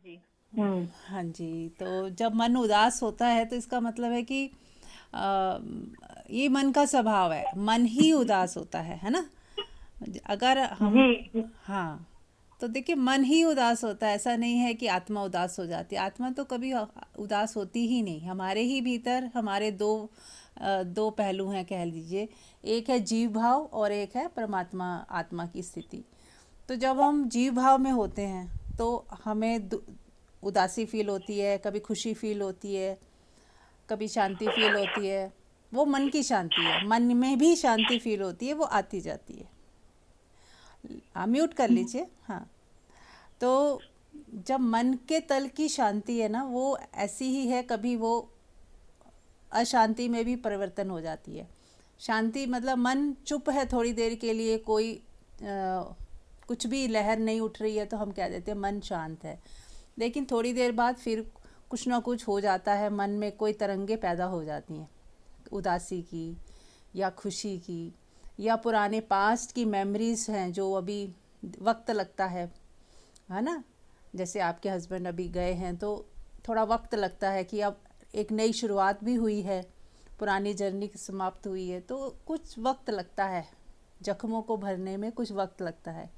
जी। हम्म। हाँ जी, तो जब मन उदास होता है तो इसका मतलब है कि अ, ये मन का स्वभाव है, मन ही उदास होता है ना? अगर हम, जी। हाँ, तो देखिए मन ही उदास होता है, ऐसा नहीं है कि आत्मा उदास हो जाती है। आत्मा तो कभी उदास होती ही नहीं। हमारे ही भीतर हमारे दो पहलू हैं कह लीजिए। एक है जीव भाव और एक है परमात्मा आत्मा की स्थिति। तो जब हम जीव भाव में होते हैं तो हमें उदासी फील होती है, कभी खुशी फील होती है, कभी शांति फील होती है। वो मन की शांति है, मन में भी शांति फील होती है, वो आती जाती है। आप म्यूट कर लीजिए। हाँ, तो जब मन के तल की शांति है ना, वो ऐसी ही है, कभी वो अशांति में भी परिवर्तन हो जाती है। शांति मतलब मन चुप है थोड़ी देर के लिए, कोई कुछ भी लहर नहीं उठ रही है तो हम कह देते हैं मन शांत है। लेकिन थोड़ी देर बाद फिर कुछ ना कुछ हो जाता है, मन में कोई तरंगे पैदा हो जाती हैं, उदासी की या खुशी की, या पुराने पास्ट की मेमोरीज़ हैं जो अभी वक्त लगता है ना? जैसे आपके हस्बैंड अभी गए हैं तो थोड़ा वक्त लगता है कि अब एक नई शुरुआत भी हुई है, पुरानी जर्नी समाप्त हुई है, तो कुछ वक्त लगता है, जख्मों को भरने में कुछ वक्त लगता है।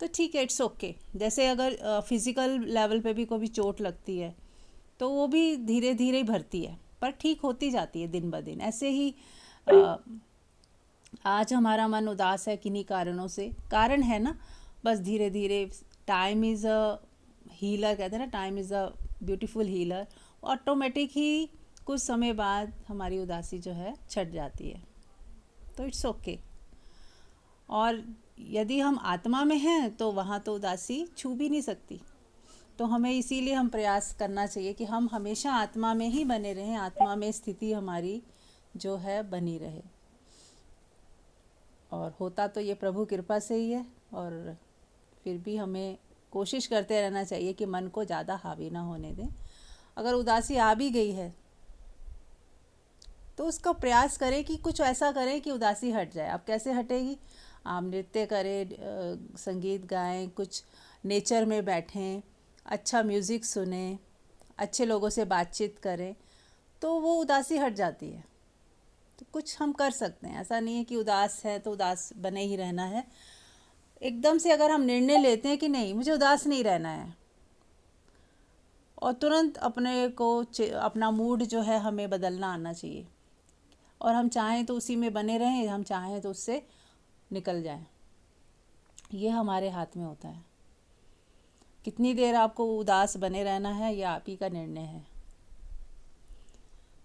तो ठीक है, इट्स ओके। जैसे अगर फिज़िकल लेवल पे भी कोई चोट लगती है तो वो भी धीरे धीरे ही भरती है, पर ठीक होती जाती है दिन ब दिन। ऐसे ही अ, आज हमारा मन उदास है किन्हीं कारणों से, कारण है ना, बस धीरे धीरे टाइम इज़ अ हीलर, कहते हैं ना, time is a beautiful healer. Automatic ही कुछ समय बाद हमारी उदासी जो है छट जाती है। तो इट्स ओके। और यदि हम आत्मा में हैं तो वहाँ तो उदासी छू भी नहीं सकती। तो हमें इसीलिए हम प्रयास करना चाहिए कि हम हमेशा आत्मा में ही बने रहें, आत्मा में स्थिति हमारी जो है बनी रहे। और होता तो ये प्रभु कृपा से ही है। और फिर भी हमें कोशिश करते रहना चाहिए कि मन को ज़्यादा हावी ना होने दें। अगर उदासी आ भी गई है तो उसका प्रयास करें कि कुछ ऐसा करें कि उदासी हट जाए। अब कैसे हटेगी? आप नृत्य करें, संगीत गाएं, कुछ नेचर में बैठें, अच्छा म्यूज़िक सुने, अच्छे लोगों से बातचीत करें, तो वो उदासी हट जाती है। तो कुछ हम कर सकते हैं, ऐसा नहीं है कि उदास है तो उदास बने ही रहना है। एकदम से अगर हम निर्णय लेते हैं कि नहीं मुझे उदास नहीं रहना है, और तुरंत अपने को अपना मूड जो है हमें बदलना आना चाहिए। और हम चाहें तो उसी में बने रहें, हम चाहें तो उससे निकल जाएं। ये हमारे हाथ में होता है। कितनी देर आपको उदास बने रहना है, यह आप ही का निर्णय है।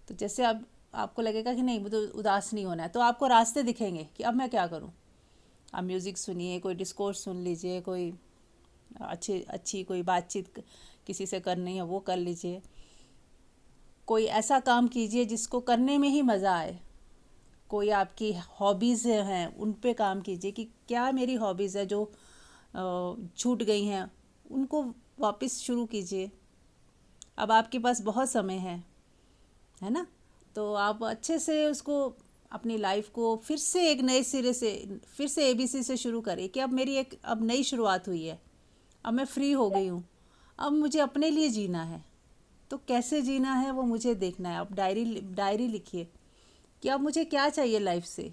तो जैसे अब आपको लगेगा कि नहीं मुझे उदास नहीं होना है, तो आपको रास्ते दिखेंगे कि अब मैं क्या करूं। आप म्यूज़िक सुनिए, कोई डिस्कोर्स सुन लीजिए, कोई अच्छी अच्छी कोई बातचीत किसी से करनी है वो कर लीजिए। कोई ऐसा काम कीजिए जिसको करने में ही मज़ा आए। कोई आपकी हॉबीज़ हैं उन पे काम कीजिए कि क्या मेरी हॉबीज़ है जो छूट गई हैं, उनको वापस शुरू कीजिए। अब आपके पास बहुत समय है ना? तो आप अच्छे से उसको, अपनी लाइफ को फिर से एक नए सिरे से, फिर से एबीसी से शुरू करिए कि अब मेरी एक अब नई शुरुआत हुई है, अब मैं फ्री हो गई हूँ, अब मुझे अपने लिए जीना है। तो कैसे जीना है वो मुझे देखना है। अब डायरी डायरी लिखिए कि अब मुझे क्या चाहिए लाइफ से,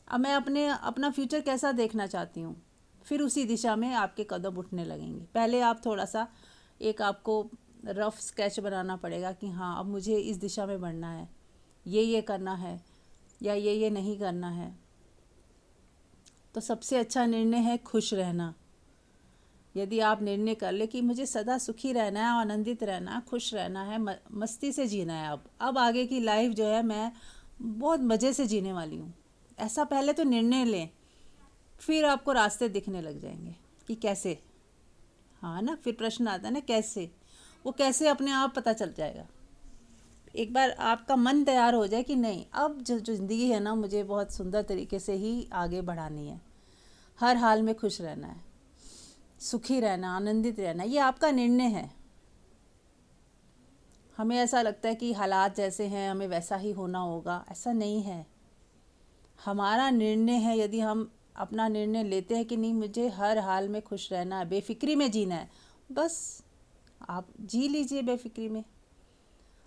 अब मैं अपना फ्यूचर कैसा देखना चाहती हूँ। फिर उसी दिशा में आपके कदम उठने लगेंगे। पहले आप थोड़ा सा एक आपको रफ स्केच बनाना पड़ेगा कि हाँ अब मुझे इस दिशा में बढ़ना है, ये करना है या ये नहीं करना है। तो सबसे अच्छा निर्णय है खुश रहना। यदि आप निर्णय कर ले कि मुझे सदा सुखी रहना है, आनंदित रहना है, खुश रहना है, मस्ती से जीना है, अब आगे की लाइफ जो है मैं बहुत मज़े से जीने वाली हूँ, ऐसा पहले तो निर्णय लें। फिर आपको रास्ते दिखने लग जाएंगे कि कैसे। हाँ ना, फिर प्रश्न आता है ना कैसे, वो कैसे अपने आप पता चल जाएगा। एक बार आपका मन तैयार हो जाए कि नहीं अब जो ज़िंदगी है ना मुझे बहुत सुंदर तरीके से ही आगे बढ़ानी है, हर हाल में खुश रहना है, सुखी रहना, आनंदित रहना, ये आपका निर्णय है। हमें ऐसा लगता है कि हालात जैसे हैं हमें वैसा ही होना होगा, ऐसा नहीं है। हमारा निर्णय है। यदि हम अपना निर्णय लेते हैं कि नहीं मुझे हर हाल में खुश रहना है, बेफिक्री में जीना है, बस आप जी लीजिए बेफिक्री में।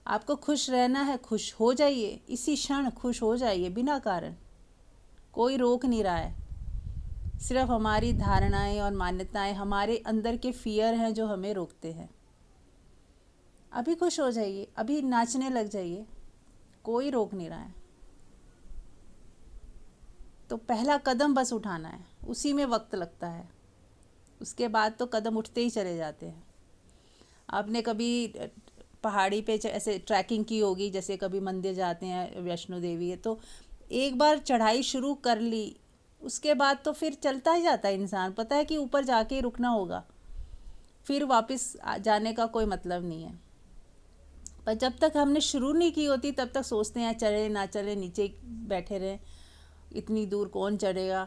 आपको खुश रहना है, खुश हो जाइए, इसी क्षण खुश हो जाइए बिना कारण। कोई रोक नहीं रहा है। सिर्फ हमारी धारणाएं और मान्यताएं, हमारे अंदर के फियर हैं जो हमें रोकते हैं। अभी खुश हो जाइए, अभी नाचने लग जाइए, कोई रोक नहीं रहा है। तो पहला कदम बस उठाना है, उसी में वक्त लगता है, उसके बाद तो कदम उठते ही चले जाते हैं। आपने कभी पहाड़ी पे ऐसे ट्रैकिंग की होगी, जैसे कभी मंदिर जाते हैं, वैष्णो देवी है, तो एक बार चढ़ाई शुरू कर ली, उसके बाद तो फिर चलता ही जाता है इंसान। पता है कि ऊपर जाके ही रुकना होगा, फिर वापस जाने का कोई मतलब नहीं है। पर जब तक हमने शुरू नहीं की होती तब तक सोचते हैं चले ना चले, नीचे बैठे रहें, इतनी दूर कौन चढ़ेगा।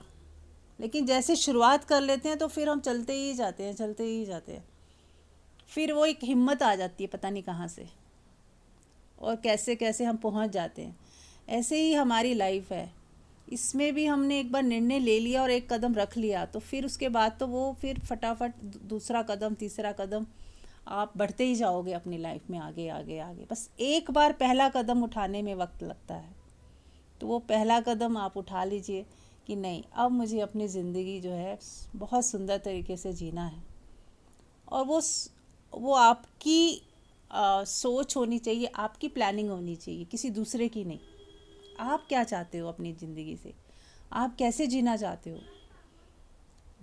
लेकिन जैसे शुरुआत कर लेते हैं तो फिर हम चलते ही जाते हैं, चलते ही जाते हैं। फिर वो एक हिम्मत आ जाती है पता नहीं कहाँ से, और कैसे कैसे हम पहुँच जाते हैं। ऐसे ही हमारी लाइफ है, इसमें भी हमने एक बार निर्णय ले लिया और एक कदम रख लिया, तो फिर उसके बाद तो वो फिर फटाफट दूसरा कदम, तीसरा कदम, आप बढ़ते ही जाओगे अपनी लाइफ में, आगे आगे आगे। बस एक बार पहला कदम उठाने में वक्त लगता है, तो वो पहला कदम आप उठा लीजिए कि नहीं, अब मुझे अपनी ज़िंदगी जो है बहुत सुंदर तरीके से जीना है। और वो आपकी सोच होनी चाहिए, आपकी प्लानिंग होनी चाहिए, किसी दूसरे की नहीं। आप क्या चाहते हो अपनी ज़िंदगी से, आप कैसे जीना चाहते हो,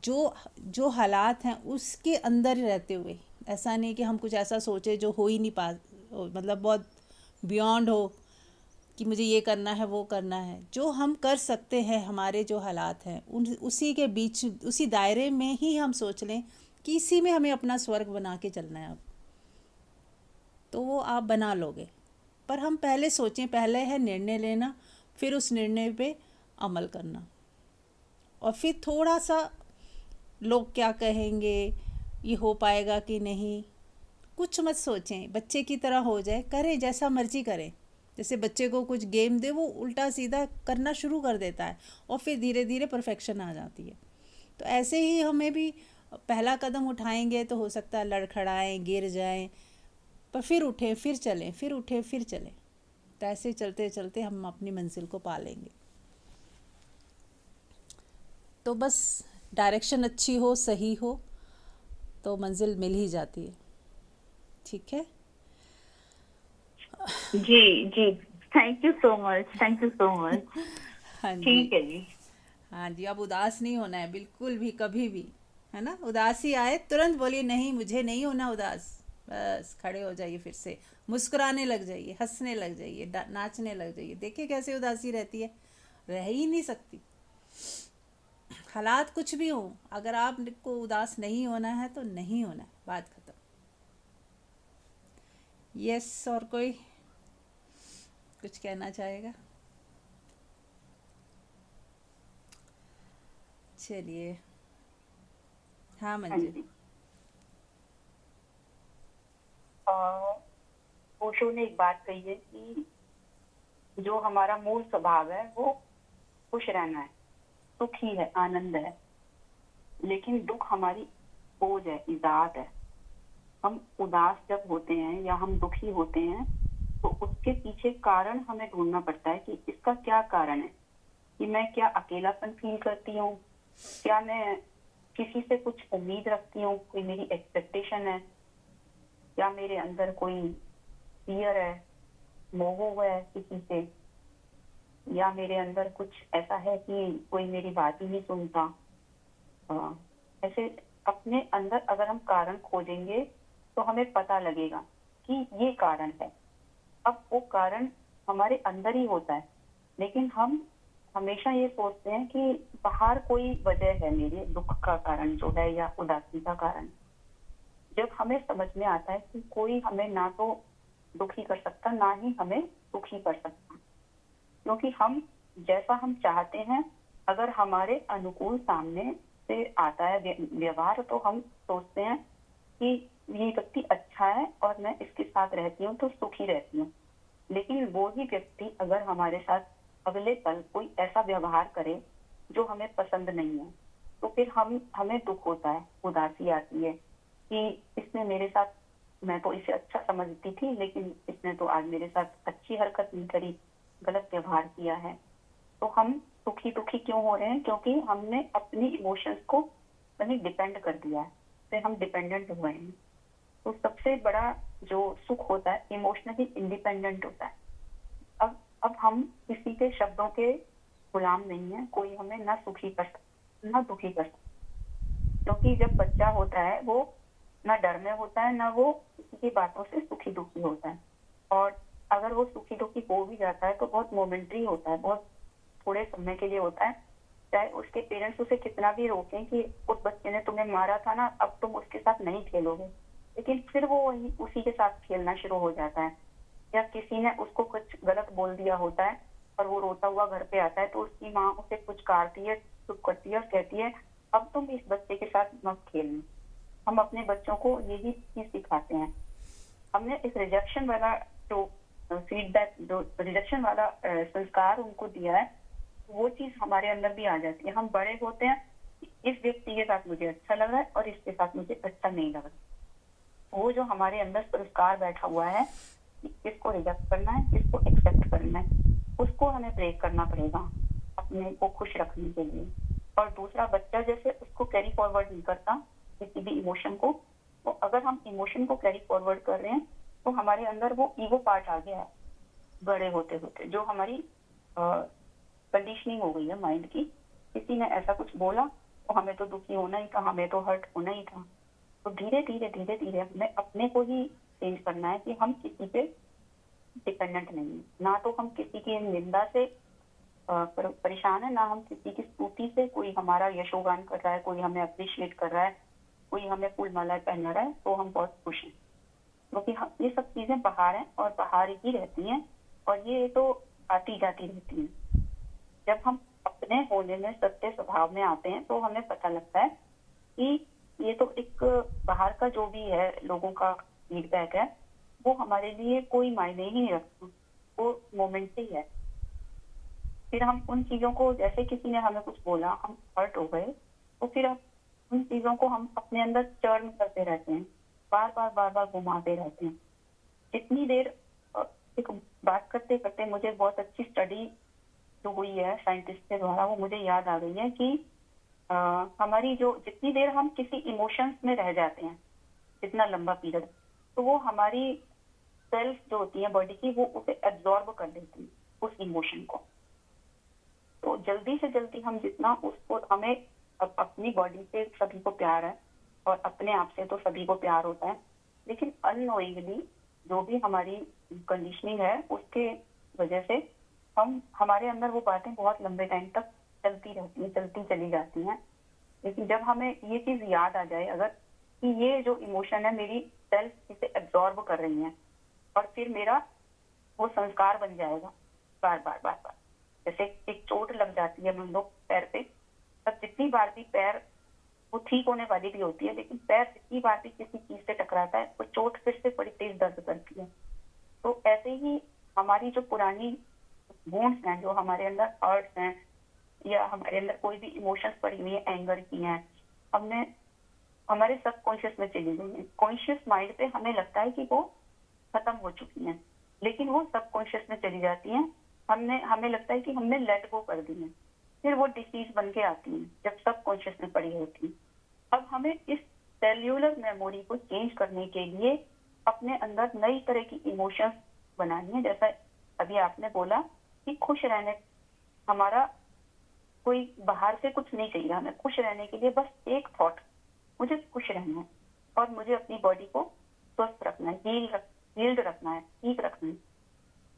जो जो हालात हैं उसके अंदर रहते हुए। ऐसा नहीं कि हम कुछ ऐसा सोचे जो हो ही नहीं मतलब बहुत बियॉन्ड हो कि मुझे ये करना है, वो करना है। जो हम कर सकते हैं, हमारे जो हालात हैं उसी के बीच, उसी दायरे में ही हम सोच लें कि इसी में हमें अपना स्वर्ग बना के चलना है अब, तो वो आप बना लोगे। पर हम पहले सोचें, पहले है निर्णय लेना, फिर उस निर्णय पे अमल करना। और फिर थोड़ा सा लोग क्या कहेंगे, ये हो पाएगा कि नहीं, कुछ मत सोचें, बच्चे की तरह हो जाए, करें जैसा मर्जी करें। जैसे बच्चे को कुछ गेम दे, वो उल्टा सीधा करना शुरू कर देता है और फिर धीरे धीरे परफेक्शन आ जाती है। तो ऐसे ही हमें भी पहला कदम उठाएंगे तो हो सकता है लड़खड़ाएं, गिर जाएं, पर फिर उठें, फिर चलें, फिर उठें, फिर चलें। तो ऐसे चलते चलते हम अपनी मंजिल को पा लेंगे। तो बस डायरेक्शन अच्छी हो, सही हो, तो मंजिल मिल ही जाती है। ठीक है जी जी, thank you so much, thank you so much. हाँ जी, ठीक है जी। हाँ जी। अब उदास नहीं होना है बिल्कुल भी, कभी भी, है ना। उदासी आए तुरंत बोलिए नहीं, मुझे नहीं होना उदास। बस खड़े हो जाइए, फिर से मुस्कुराने लग जाइए, हंसने लग जाइए, नाचने लग जाइए। देखिए कैसे उदासी रहती है, रह ही नहीं सकती। हालात कुछ भी हो, अगर आपको उदास नहीं होना है तो नहीं होना है, बात खत्म। यस, और कोई कुछ कहना चाहेगा? चलिए। हाँ हाँ मंजू। जी। ओशो ने एक बात कही है कि जो हमारा मूल स्वभाव है वो खुश रहना है, सुखी है, आनंद है। लेकिन दुख हमारी खोज है, इजाद है। हम उदास जब होते हैं या हम दुखी होते हैं तो उसके पीछे कारण हमें ढूंढना पड़ता है कि इसका क्या कारण है। कि मैं क्या अकेलापन फील करती हूँ, क्या मैं किसी से कुछ उम्मीद रखती हूँ, कोई मेरी एक्सपेक्टेशन है, या मेरे अंदर कोई फियर है, मोह है किसी से, या मेरे अंदर कुछ ऐसा है कि कोई मेरी बात ही नहीं सुनता। ऐसे अपने अंदर अगर हम कारण खोजेंगे तो हमें पता लगेगा कि ये कारण है। अब वो कारण हमारे अंदर ही होता है, लेकिन हम हमेशा ये सोचते हैं कि बाहर कोई वजह है मेरे दुख का कारण जो है, या उदासी का कारण। जब हमें समझ में आता है कि कोई हमें ना तो दुखी कर सकता, ना ही हमें सुखी कर सकता, क्योंकि हम जैसा हम चाहते हैं अगर हमारे अनुकूल सामने से आता है व्यवहार, तो हम सोचते हैं कि ये व्यक्ति अच्छा है और मैं इसके साथ रहती हूँ तो सुखी रहती हूँ। लेकिन वो ही व्यक्ति अगर हमारे साथ अगले पल कोई ऐसा व्यवहार करे जो हमें पसंद नहीं है, तो फिर हमें दुख होता है, उदासी आती है। कि इसने मेरे साथ, मैं तो इसे अच्छा समझती थी लेकिन इसने तो आज मेरे साथ अच्छी हरकत नहीं करी, गलत व्यवहार किया है। तो हम दुखी दुखी क्यों हो रहे हैं? क्योंकि हमने अपनी इमोशंस को कहीं डिपेंड कर दिया है, फिर हम डिपेंडेंट हुए हैं। तो सबसे बड़ा जो सुख होता है इमोशनली इंडिपेंडेंट होता है। अब हम किसी के शब्दों के गुलाम नहीं है, कोई हमें ना सुखी कर सकता ना दुखी कर सकता। क्योंकि जब बच्चा होता है वो ना डर में होता है, ना वो किसी की बातों से सुखी दुखी होता है। और अगर वो सुखी दुखी हो भी जाता है तो बहुत मोमेंट्री होता है, बहुत थोड़े समय के लिए होता है। चाहे उसके पेरेंट्स उसे कितना भी रोकें कि उस बच्चे ने तुम्हें मारा था ना, अब तुम उसके साथ नहीं खेलोगे, लेकिन फिर वो वही उसी के साथ खेलना शुरू हो जाता है। या किसी ने उसको कुछ गलत बोल दिया होता है और वो रोता हुआ घर पे आता है तो उसकी माँ उसे कुछ काटती है, चुप करती है और कहती है अब तुम इस बच्चे के साथ मत खेलना। हम अपने बच्चों को यही चीज सिखाते हैं। हमने इस रिजेक्शन वाला जो फीडबैक, जो रिजेक्शन वाला संस्कार उनको दिया है, वो चीज हमारे अंदर भी आ जाती है। हम बड़े होते हैं, इस व्यक्ति के साथ मुझे अच्छा लग रहा है और इसके साथ मुझे अच्छा नहीं लग रहा। वो जो हमारे अंदर संस्कार बैठा हुआ है कि किसको रिजेक्ट करना है, किसको एक्सेप्ट करना है, उसको हमें ब्रेक करना पड़ेगा अपने को खुश रखने के लिए। और दूसरा बच्चा जैसे उसको कैरी फॉरवर्ड नहीं करता किसी भी इमोशन को, तो अगर हम इमोशन को कैरी फॉरवर्ड कर रहे हैं तो हमारे अंदर वो ईगो पार्ट आ गया है बड़े होते होते, जो हमारी कंडीशनिंग हो गई है माइंड की। किसी ने ऐसा कुछ बोला तो हमें तो दुखी होना ही था, हमें तो हर्ट होना ही था। तो धीरे धीरे हमें अपने को ही चेंज करना है कि हम किसी पे डिपेंडेंट नहीं है। ना तो हम किसी की निंदा से परेशान है, ना हम किसी की स्तुति से, कोई हमारा यशोगान कर रहा है, कोई हमें अप्रिशिएट कर रहा है, कोई हमें फूल मालाएं पहना रहा है तो हम बहुत खुश हैं। क्योंकि ये सब चीजें बाहर हैं और बाहर ही रहती हैं और ये तो आती जाती रहती हैं। जब हम अपने होने में, सत्य स्वभाव में आते हैं तो हमें पता लगता है कि ये तो एक बाहर का जो भी है लोगों का फीडबैक है, वो हमारे लिए कोई मायने ही नहीं रखता, वो मोमेंट ही है। फिर हम उन चीजों को, जैसे किसी ने हमें कुछ बोला, हम हर्ट हो गए, तो फिर उन चीजों को हम अपने अंदर चर्न करते रहते हैं, बार बार घुमाते रहते हैं। जितनी देर एक बात करते करते मुझे बहुत अच्छी स्टडी जो हुई है साइंटिस्ट के द्वारा, वो मुझे याद आ गई है कि हमारी जो जितनी देर हम किसी इमोशंस में रह जाते हैं, जितना लंबा पीरियड, तो वो हमारी सेल्स जो होती है बॉडी की, वो उसे एब्जॉर्ब कर लेती है उस इमोशन को। तो जल्दी से जल्दी हम जितना उसको, हमें अपनी बॉडी से सभी को प्यार है और अपने आप से तो सभी को प्यार होता है, लेकिन अननोइंगली जो भी हमारी कंडीशनिंग है उसके वजह से हम, हमारे अंदर वो बातें बहुत लंबे टाइम तक चलती रहती हैं, चलती चली जाती हैं। लेकिन जब हमें ये चीज याद आ जाए अगर कि ये जो इमोशन है मेरी सेल्फ इसे एब्जॉर्ब कर रही है, और फिर मेरा वो संस्कार बन जाएगा बार बार। जैसे एक चोट लग जाती है मान लो पैर पे, तब जितनी बार भी पैर, वो ठीक होने वाली भी होती है, लेकिन पैर जितनी बार भी किसी चीज से टकराता है वो चोट फिर से बड़ी तेज दर्द करती है। तो ऐसे ही हमारी जो पुरानी वुंड्स हैं, जो हमारे अंदर हर्ट्स हैं, या हमारे अंदर कोई भी इमोशंस पड़ी हुई है, एंगर की हैं, हमने हमारे सबकॉन्शियस में चली गई है। कॉन्शियस माइंड पे हमें लगता है कि वो खत्म हो चुकी हैं, लेकिन वो सबकॉन्शियस में चली जाती हैं। हमें लगता है कि हमने लेट गो कर दी है, फिर वो डिसीज बन के आती है जब सबकॉन्शियस में पड़ी होती है। अब हमें इस सेल्यूलर मेमोरी को चेंज करने के लिए अपने अंदर नई तरह की इमोशंस बनानी है। जैसा अभी आपने बोला कि खुश रहने, हमारा कोई बाहर से कुछ नहीं चाहिए, हमें खुश रहने के लिए बस एक थॉट, मुझे खुश रहना है और मुझे अपनी बॉडी को स्वस्थ रखना है, हील्ड रखना है, ठीक रखना है।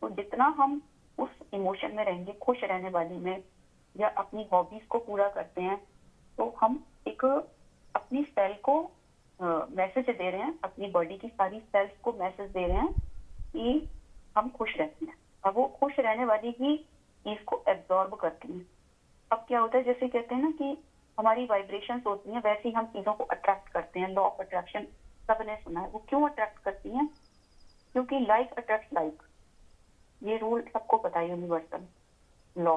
तो जितना हम उस इमोशन में रहेंगे, खुश रहने वाली में, या अपनी हॉबीज को पूरा करते हैं, तो हम एक अपनी सेल को मैसेज दे रहे हैं, अपनी बॉडी की सारी सेल्स को मैसेज दे रहे हैं कि हम खुश रहते हैं। अब वो खुश रहने वाली ही चीज को एब्जॉर्ब करती हैं। अब क्या होता है, जैसे कहते हैं ना कि हमारी वाइब्रेशंस होती हैं, वैसे ही हम चीजों को अट्रैक्ट करते हैं। लॉ ऑफ अट्रैक्शन सबने सुना है। वो क्यों अट्रैक्ट करती हैं? क्योंकि लाइक अट्रैक्ट लाइक, ये रूल सबको पता है, यूनिवर्सल लॉ।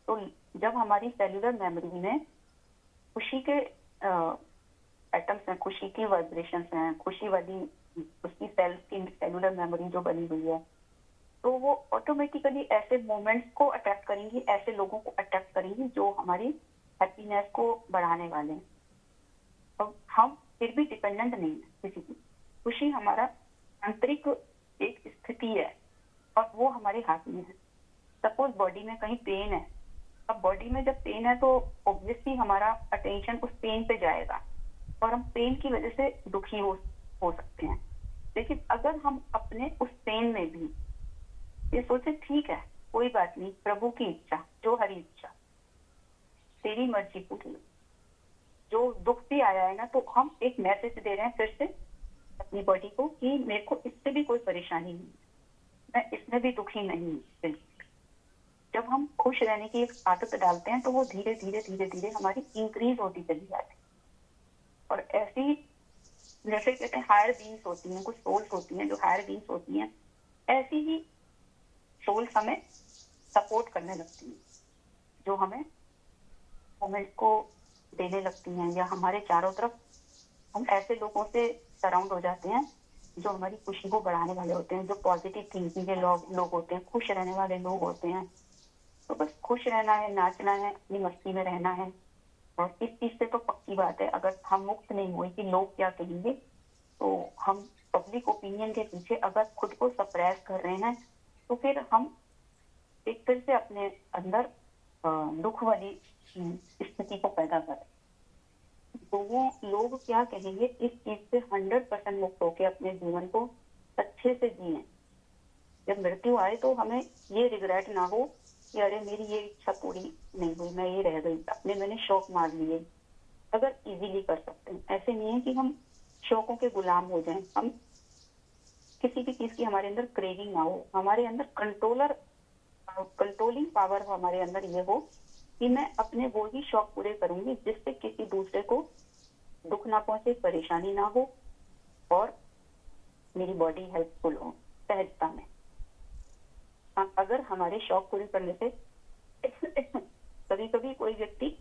तो जब हमारी सेल्यूलर मेमोरी में खुशी के एटम्स हैं, खुशी की वाइब्रेशंस हैं, खुशी वाली उसकी सेल्स की सेलुलर मेमोरी जो बनी हुई है, तो वो ऑटोमेटिकली ऐसे मोमेंट्स को अट्रैक्ट करेंगी, ऐसे लोगों को अट्रैक्ट करेंगी जो हमारी हैप्पीनेस को बढ़ाने वाले हैं। तो हम फिर भी डिपेंडेंट नहीं है किसी की। खुशी हमारा आंतरिक एक स्थिति है और वो हमारे हाथ में है। सपोज बॉडी में कहीं पेन है, अब बॉडी में जब पेन है तो ऑब्वियसली हमारा अटेंशन उस पेन पे जाएगा और हम पेन की वजह से दुखी हो सकते हैं। लेकिन अगर हम अपने उस पेन में भी ये सोचे ठीक है, कोई बात नहीं, प्रभु की इच्छा, जो हरी इच्छा, तेरी मर्जी पूरी, जो दुख भी आया है ना, तो हम एक मैसेज दे रहे हैं फिर से अपनी बॉडी को कि मेरे को इससे भी कोई परेशानी नहीं है, मैं इसमें भी दुखी नहीं हूँ। जब हम खुश रहने की एक आदत डालते हैं तो वो धीरे धीरे धीरे धीरे हमारी इंक्रीज होती चली जाती है। और ऐसी जैसे कहते हैं हायर बीइंग्स होती हैं, कुछ सोल्स होती हैं जो हायर बीइंग्स होती हैं, ऐसी ही सोल्स हमें सपोर्ट करने लगती हैं, जो हमें मोमेंट को देने लगती हैं, या हमारे चारों तरफ हम ऐसे लोगों से सराउंड हो जाते हैं जो हमारी खुशी को बढ़ाने वाले होते हैं, जो पॉजिटिव थिंकिंग के लोग होते हैं, खुश रहने वाले लोग होते हैं। तो बस खुश रहना है, नाचना है, अपनी मस्ती में रहना है। और इस चीज से तो पक्की बात है, अगर हम मुक्त नहीं हुए कि लोग क्या कहेंगे, तो हम पब्लिक ओपिनियन के पीछे अगर खुद को सप्रेस कर रहे हैं, तो फिर हम एक फिर से अपने अंदर दुख वाली स्थिति को पैदा कर। तो वो लोग क्या कहेंगे, इस चीज से 100% मुक्त होकर अपने जीवन को अच्छे से जिए। जब मृत्यु आए तो हमें ये रिग्रेट ना हो कि अरे मेरी ये इच्छा पूरी नहीं हुई, मैं ये रह गई, अपने मैंने शौक मार लिए। अगर इजीली कर सकते हैं, ऐसे नहीं है कि हम शौकों के गुलाम हो जाएं, हम किसी भी चीज की हमारे अंदर क्रेविंग ना हो, हमारे अंदर कंट्रोलिंग पावर हो, हमारे अंदर ये हो कि मैं अपने वो ही शौक पूरे करूंगी जिससे किसी दूसरे को दुख ना पहुंचे, परेशानी ना हो और मेरी बॉडी हेल्पफुल हो सहजता में। अगर हमारे शौक पूरे करने से कभी कभी कोई व्यक्ति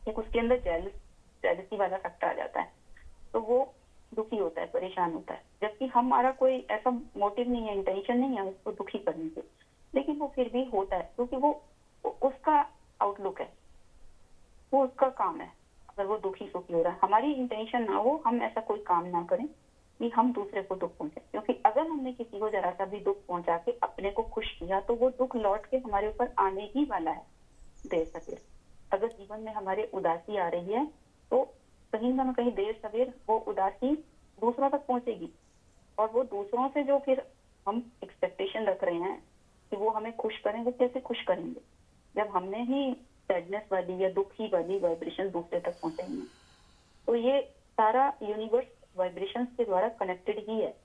एक उसके अंदर जेलसी वाला फैक्टर आ जाता है, तो वो दुखी होता है, परेशान होता है, जबकि हमारा कोई ऐसा मोटिव नहीं है, इंटेंशन नहीं है उसको दुखी करने के, लेकिन वो फिर भी होता है क्योंकि वो उसका आउटलुक है, वो उसका काम है। अगर वो दुखी सुखी हो रहा है, हमारी इंटेंशन ना हो, हम ऐसा कोई काम ना करें कि हम दूसरे को दुख पहुंचे, क्योंकि अगर हमने किसी को जरा सा भी दुख पहुंचा के अपने को खुश किया तो वो दुख लौट के हमारे ऊपर आने ही वाला है देर सवेर। अगर जीवन में हमारे उदासी आ रही है तो कहीं ना कहीं देर सवेर वो उदासी दूसरों तक पहुंचेगी, और वो दूसरों से जो फिर हम एक्सपेक्टेशन रख रहे हैं कि वो हमें खुश करें, वो कैसे खुश करेंगे जब हमने ही सैडनेस वाली या दुखी वाली वाइब्रेशन दूसरे तक पहुंचाई है। तो ये सारा यूनिवर्स वाइब्रेशंस के द्वारा कनेक्टेड ही है।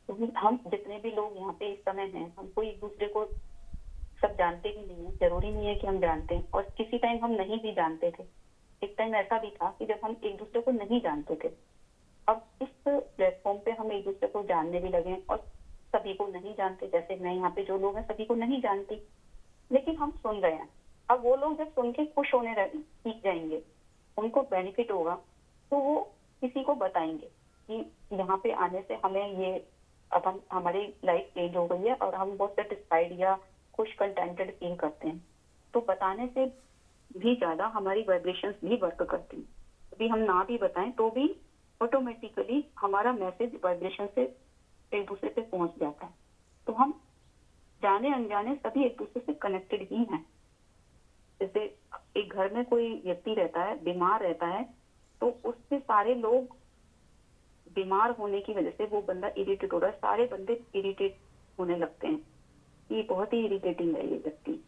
तो हम जितने भी लोग यहाँ पे इस समय हैं, हमको एक दूसरे को सब जानते भी नहीं है, जरूरी नहीं है कि हम जानते हैं, और किसी टाइम हम नहीं भी जानते थे। एक टाइम ऐसा भी था कि जब हम एक दूसरे को नहीं जानते थे। अब इस प्लेटफॉर्म पे हम एक दूसरे को जानने भी लगे और सभी को नहीं जानते, जैसे मैं यहाँ पे जो लोग हैं सभी को नहीं जानती, लेकिन हम सुन रहे हैं। अब वो लोग जब सुन के खुश होने सीख जाएंगे, उनको बेनिफिट होगा, तो वो किसी को बताएंगे कि यहाँ पे आने से हमें ये, अब हम हमारी लाइफ चेंज हो गई है और हम बहुत सेटिस्फाइड या खुश कंटेंटेड फील करते हैं। तो बताने से भी ज्यादा हमारी वाइब्रेशंस भी वर्क करती हैं। अभी हम ना भी बताएं तो भी ऑटोमेटिकली हमारा मैसेज वाइब्रेशन से एक दूसरे पे पहुंच जाता है। तो हम जाने अनजाने सभी एक दूसरे से कनेक्टेड ही हैं। जैसे एक घर में कोई व्यक्ति रहता है, बीमार रहता है, तो उससे सारे लोग बीमार होने की वजह से वो बंदा इरिटेट हो रहा है, सारे बंदे इरिटेट होने लगते हैं, ये बहुत ही इरिटेटिंग है ये व्यक्ति,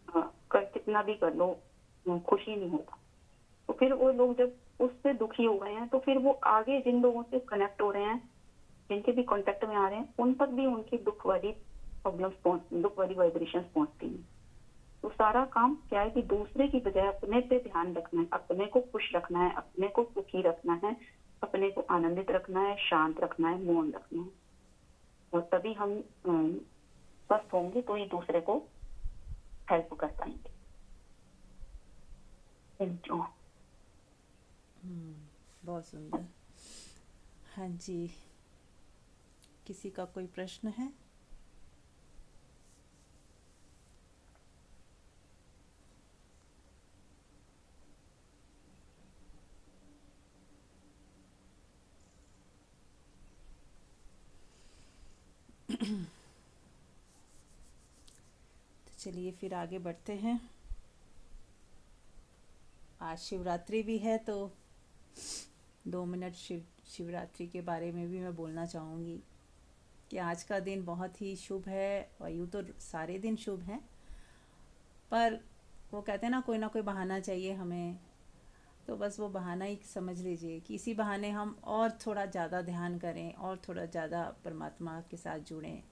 कर कितना भी कर लो खुशी नहीं होता। तो फिर वो लोग जब उससे दुखी हो गए हैं तो फिर वो आगे जिन लोगों से कनेक्ट हो रहे हैं, जिनके भी कांटेक्ट में आ रहे हैं, उन तक भी उनकी दुख वाली प्रॉब्लम्स दुख वाली वाइब्रेशंस पहुंचती हैं। तो सारा काम क्या है कि दूसरे की बजाय अपने पे ध्यान रखना है, अपने को खुश रखना है, अपने को सुखी रखना है, अपने को आनंदित रखना है, शांत रखना है, मौन रखना है, और तभी हम स्वस्थ होंगे तो ही दूसरे को हेल्प कर पाएंगे। Thank you. बहुत सुंदर। हाँ जी, किसी का कोई प्रश्न है? तो चलिए फिर आगे बढ़ते हैं। आज शिवरात्रि भी है, तो 2 मिनट शिवरात्रि के बारे में भी मैं बोलना चाहूँगी कि आज का दिन बहुत ही शुभ है। और यूँ तो सारे दिन शुभ हैं, पर वो कहते हैं ना कोई बहाना चाहिए हमें। तो बस वो बहाना ही समझ लीजिए कि इसी बहाने हम और थोड़ा ज़्यादा ध्यान करें, और थोड़ा ज़्यादा परमात्मा के साथ जुड़ें,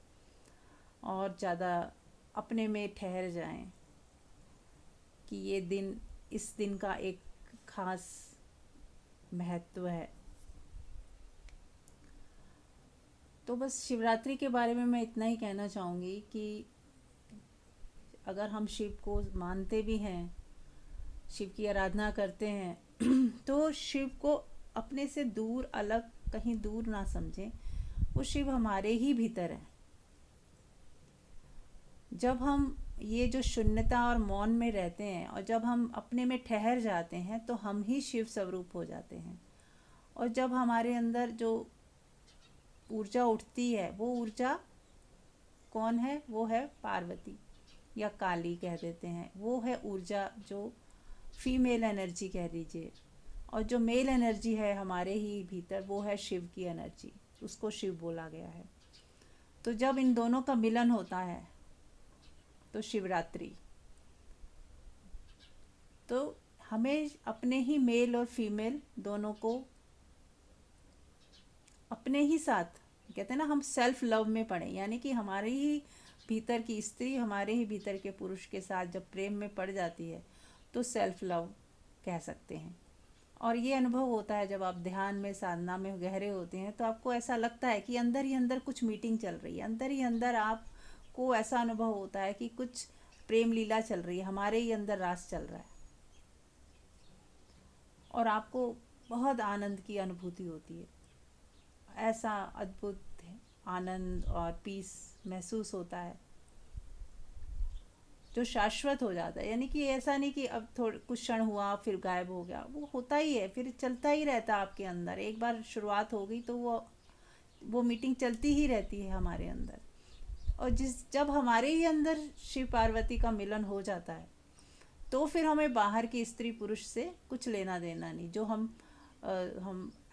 और ज़्यादा अपने में ठहर जाएं कि ये दिन, इस दिन का एक खास महत्व है। तो बस शिवरात्रि के बारे में मैं इतना ही कहना चाहूँगी कि अगर हम शिव को मानते भी हैं, शिव की आराधना करते हैं तो शिव को अपने से दूर, अलग, कहीं दूर ना समझें। वो शिव हमारे ही भीतर है। जब हम ये जो शून्यता और मौन में रहते हैं, और जब हम अपने में ठहर जाते हैं, तो हम ही शिव स्वरूप हो जाते हैं। और जब हमारे अंदर जो ऊर्जा उठती है, वो ऊर्जा कौन है? वो है पार्वती, या काली कह देते हैं। वो है ऊर्जा जो फीमेल एनर्जी कह लीजिए। और जो मेल एनर्जी है हमारे ही भीतर, वो है शिव की एनर्जी, उसको शिव बोला गया है। तो जब इन दोनों का मिलन होता है तो शिवरात्रि, तो हमें अपने ही मेल और फीमेल दोनों को अपने ही साथ, कहते हैं ना, हम सेल्फ लव में पड़े, यानी कि हमारे ही भीतर की स्त्री हमारे ही भीतर के पुरुष के साथ जब प्रेम में पड़ जाती है, तो सेल्फ लव कह सकते हैं। और ये अनुभव होता है जब आप ध्यान में, साधना में गहरे होते हैं, तो आपको ऐसा लगता है कि अंदर ही अंदर कुछ मीटिंग चल रही है। अंदर ही अंदर आपको ऐसा अनुभव होता है कि कुछ प्रेम लीला चल रही है, हमारे ही अंदर रास चल रहा है। और आपको बहुत आनंद की अनुभूति होती है। ऐसा अद्भुत आनंद और पीस महसूस होता है जो शाश्वत हो जाता है। यानी कि ऐसा नहीं कि अब थोड़ा कुछ क्षण हुआ फिर गायब हो गया, वो होता ही है, फिर चलता ही रहता है आपके अंदर। एक बार शुरुआत हो गई तो वो मीटिंग चलती ही रहती है हमारे अंदर। और जब हमारे ही अंदर शिव पार्वती का मिलन हो जाता है, तो फिर हमें बाहर की स्त्री पुरुष से कुछ लेना देना नहीं। जो हम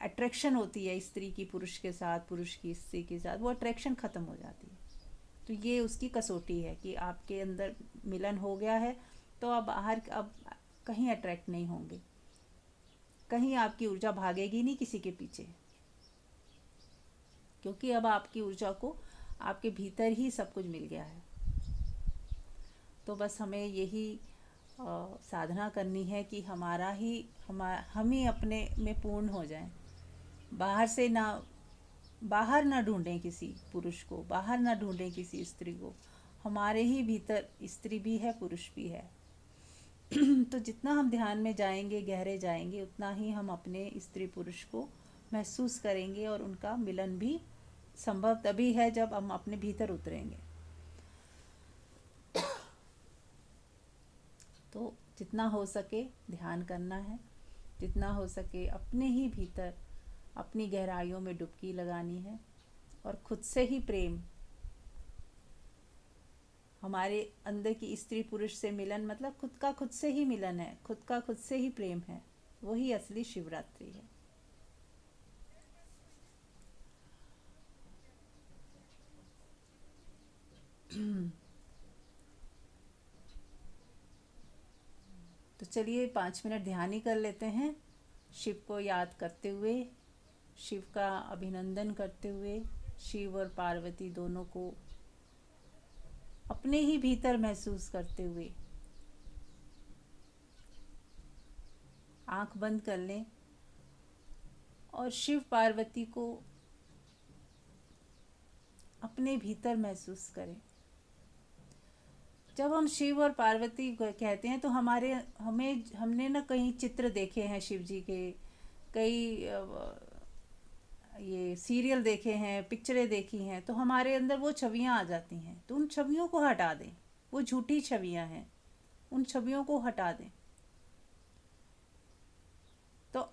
अट्रैक्शन होती है स्त्री की पुरुष के साथ, पुरुष की स्त्री के साथ, वो अट्रैक्शन ख़त्म हो जाती है। तो ये उसकी कसौटी है कि आपके अंदर मिलन हो गया है, तो आप बाहर अब कहीं अट्रैक्ट नहीं होंगे, कहीं आपकी ऊर्जा भागेगी नहीं किसी के पीछे, क्योंकि अब आपकी ऊर्जा को आपके भीतर ही सब कुछ मिल गया है। तो बस हमें यही साधना करनी है कि हम ही अपने में पूर्ण हो जाएं। बाहर ना ढूंढें किसी पुरुष को, बाहर ना ढूंढें किसी स्त्री को। हमारे ही भीतर स्त्री भी है, पुरुष भी है। तो जितना हम ध्यान में जाएंगे, गहरे जाएंगे, उतना ही हम अपने स्त्री पुरुष को महसूस करेंगे। और उनका मिलन भी संभव तभी है जब हम अपने भीतर उतरेंगे। तो जितना हो सके ध्यान करना है, जितना हो सके अपने ही भीतर, अपनी गहराइयों में डुबकी लगानी है। और खुद से ही प्रेम, हमारे अंदर की स्त्री पुरुष से मिलन मतलब खुद से ही मिलन है, खुद से ही प्रेम है। वही असली शिवरात्रि है। तो चलिए 5 मिनट ध्यान ही कर लेते हैं, शिव को याद करते हुए, शिव का अभिनंदन करते हुए, शिव और पार्वती दोनों को अपने ही भीतर महसूस करते हुए। आंख बंद कर लें और शिव पार्वती को अपने भीतर महसूस करें। जब हम शिव और पार्वती कहते हैं तो हमने ना कहीं चित्र देखे हैं शिव जी के, कई ये सीरियल देखे हैं, पिक्चरें देखी हैं, तो हमारे अंदर वो छवियां आ जाती हैं। तो उन छवियों को हटा दें, वो झूठी छवियां हैं, उन छवियों को हटा दें। तो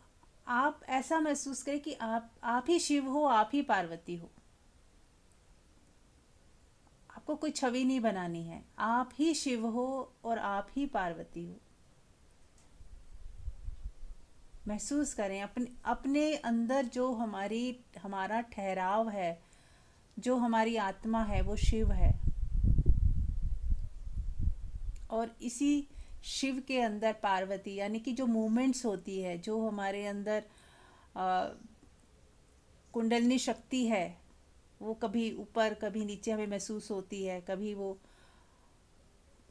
आप ऐसा महसूस करें कि आप ही शिव हो, आप ही पार्वती हो। आपको कोई छवि नहीं बनानी है, आप ही शिव हो और आप ही पार्वती हो। महसूस करें अपने अपने अंदर जो हमारा ठहराव है, जो हमारी आत्मा है, वो शिव है। और इसी शिव के अंदर पार्वती, यानी कि जो मूवमेंट्स होती है, जो हमारे अंदर आ, कुंडलिनी शक्ति है, वो कभी ऊपर कभी नीचे हमें महसूस होती है। कभी वो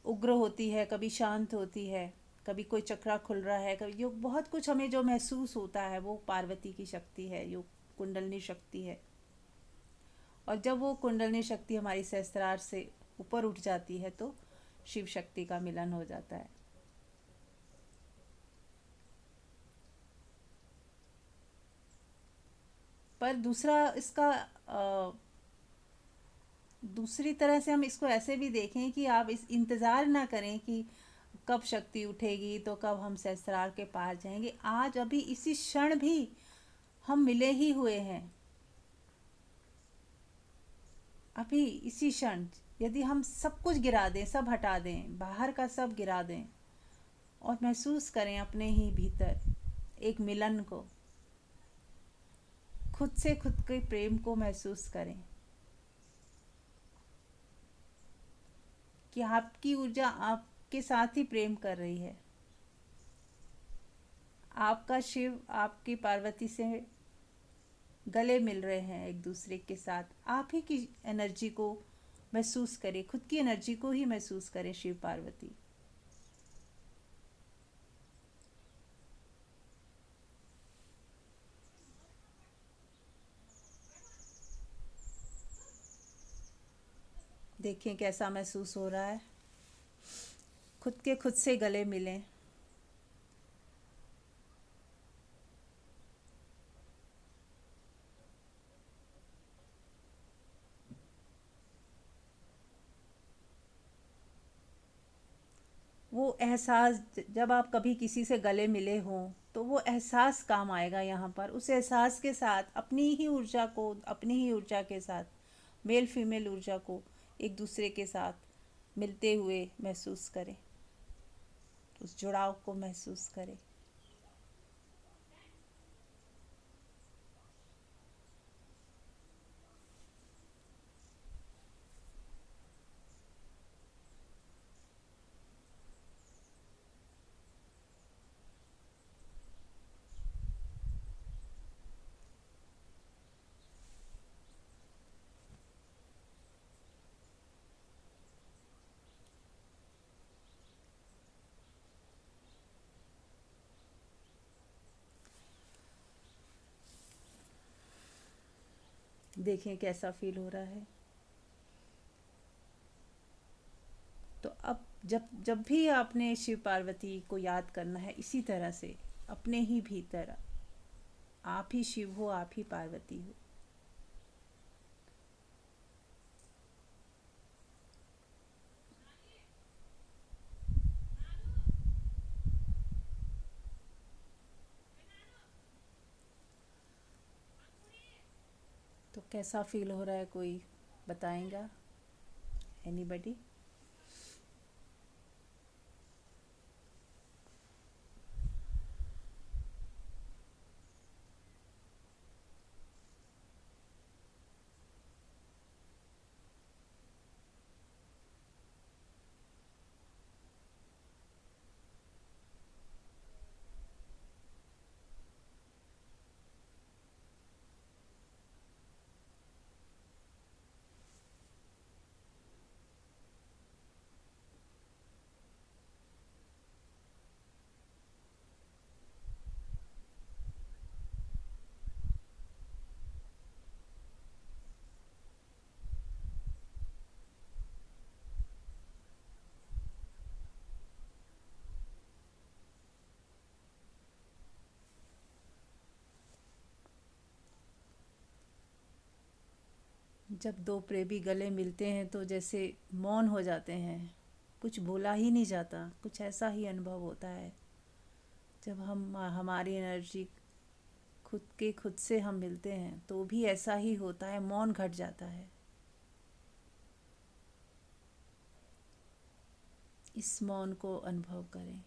उग्र होती है, कभी शांत होती है, कभी कोई चक्रा खुल रहा है, कभी जो बहुत कुछ हमें जो महसूस होता है वो पार्वती की शक्ति है, जो कुंडलिनी शक्ति है। और जब वो कुंडलिनी शक्ति हमारी सहस्त्रार से ऊपर उठ जाती है तो शिव शक्ति का मिलन हो जाता है। पर दूसरा इसका दूसरी तरह से हम इसको ऐसे भी देखें कि आप इस इंतज़ार ना करें कि कब शक्ति उठेगी तो कब हम सहस्त्रार के पार जाएंगे। आज अभी इसी क्षण भी हम मिले ही हुए हैं। अभी इसी क्षण यदि हम सब कुछ गिरा दें, सब हटा दें, बाहर का सब गिरा दें और महसूस करें अपने ही भीतर एक मिलन को, खुद से खुद के प्रेम को महसूस करें कि आपकी ऊर्जा आपके साथ ही प्रेम कर रही है। आपका शिव आपकी पार्वती से गले मिल रहे हैं एक दूसरे के साथ। आप ही की एनर्जी को महसूस करें, खुद की एनर्जी को ही महसूस करें शिव पार्वती। देखें कैसा महसूस हो रहा है। खुद से गले मिलें। वो एहसास, जब आप कभी किसी से गले मिले हों तो वो एहसास काम आएगा यहाँ पर। उस एहसास के साथ अपनी ही ऊर्जा को, अपनी ही ऊर्जा के साथ मेल फीमेल ऊर्जा को एक दूसरे के साथ मिलते हुए महसूस करें, उस जुड़ाव को महसूस करें। देखें कैसा फील हो रहा है। तो अब जब जब भी आपने शिव पार्वती को याद करना है, इसी तरह से अपने ही भीतर आप ही शिव हो, आप ही पार्वती हो। तो कैसा फील हो रहा है, कोई बताएगा? एनीबडी? जब दो प्रेमी गले मिलते हैं तो जैसे मौन हो जाते हैं, कुछ बोला ही नहीं जाता, कुछ ऐसा ही अनुभव होता है। जब हम हमारी एनर्जी खुद से हम मिलते हैं तो भी ऐसा ही होता है, मौन घट जाता है। इस मौन को अनुभव करें।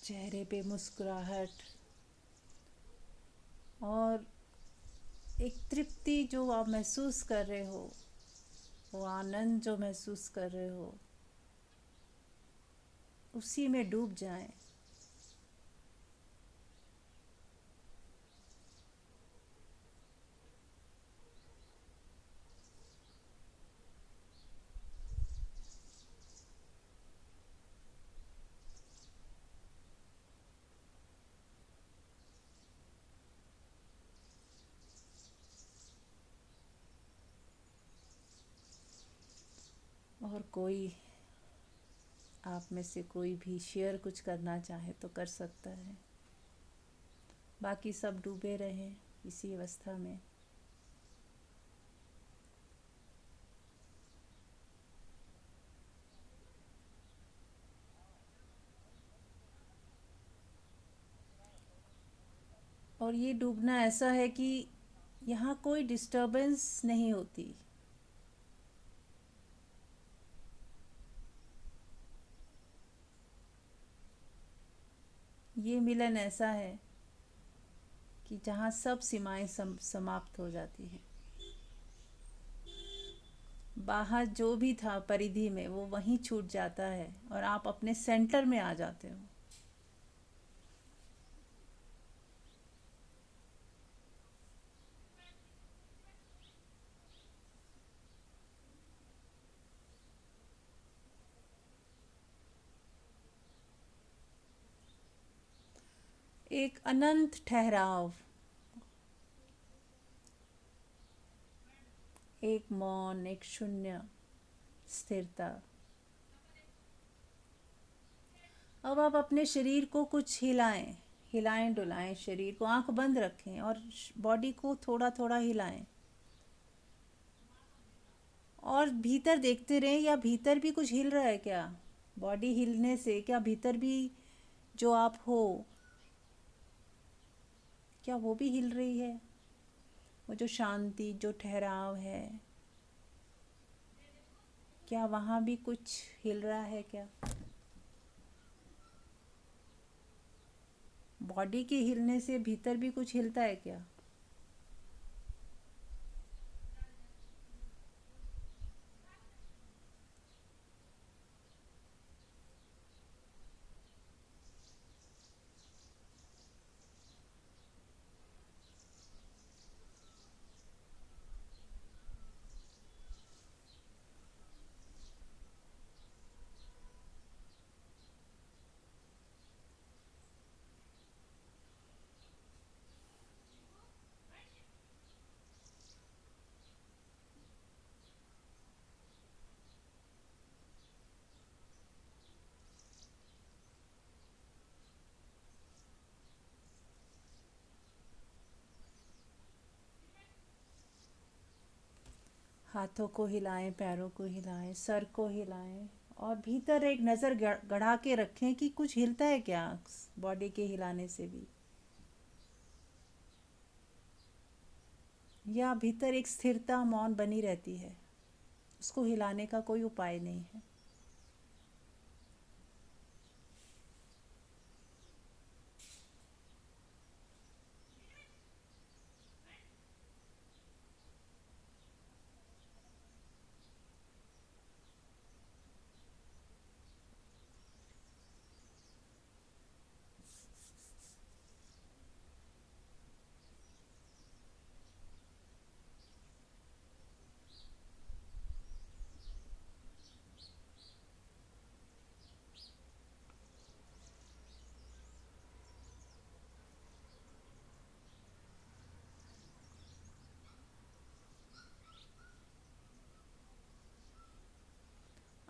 चेहरे पे मुस्कुराहट और एक तृप्ति जो आप महसूस कर रहे हो, वो आनंद जो महसूस कर रहे हो, उसी में डूब जाएं। और कोई आप में से कोई भी शेयर कुछ करना चाहे तो कर सकता है, बाकी सब डूबे रहें इसी अवस्था में। और ये डूबना ऐसा है कि यहाँ कोई डिस्टरबेंस नहीं होती। ये मिलन ऐसा है कि जहाँ सब सीमाएं समाप्त हो जाती हैं। बाहर जो भी था परिधि में वो वहीं छूट जाता है और आप अपने सेंटर में आ जाते हो। एक अनंत ठहराव, एक मौन, एक शून्य स्थिरता। अब आप अपने शरीर को कुछ हिलाएं, हिलाएं डुलाएं शरीर को, आंख बंद रखें और बॉडी को थोड़ा थोड़ा हिलाएं और भीतर देखते रहें, या भीतर भी कुछ हिल रहा है क्या। बॉडी हिलने से क्या भीतर भी जो आप हो, क्या वो भी हिल रही है। वो जो शांति, जो ठहराव है, क्या वहाँ भी कुछ हिल रहा है क्या। बॉडी के हिलने से भीतर भी कुछ हिलता है क्या। हाथों को हिलाएं, पैरों को हिलाएं, सर को हिलाएं और भीतर एक नज़र गड़ा के रखें कि कुछ हिलता है क्या बॉडी के हिलाने से भी। या भीतर एक स्थिरता मौन बनी रहती है, उसको हिलाने का कोई उपाय नहीं है।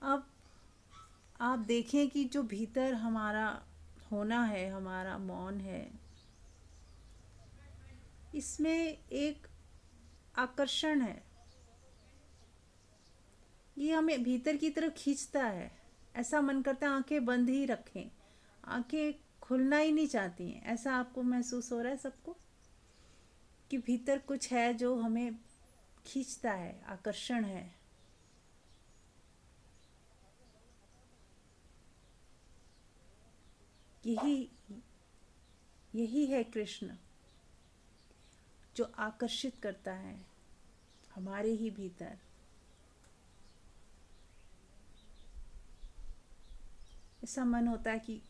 अब आप देखें कि जो भीतर हमारा होना है, हमारा मौन है, इसमें एक आकर्षण है। ये हमें भीतर की तरफ खींचता है। ऐसा मन करता है आंखें बंद ही रखें, आंखें खुलना ही नहीं चाहती हैं। ऐसा आपको महसूस हो रहा है सबको कि भीतर कुछ है जो हमें खींचता है, आकर्षण है। यही यही है कृष्ण, जो आकर्षित करता है हमारे ही भीतर। ऐसा मन होता है कि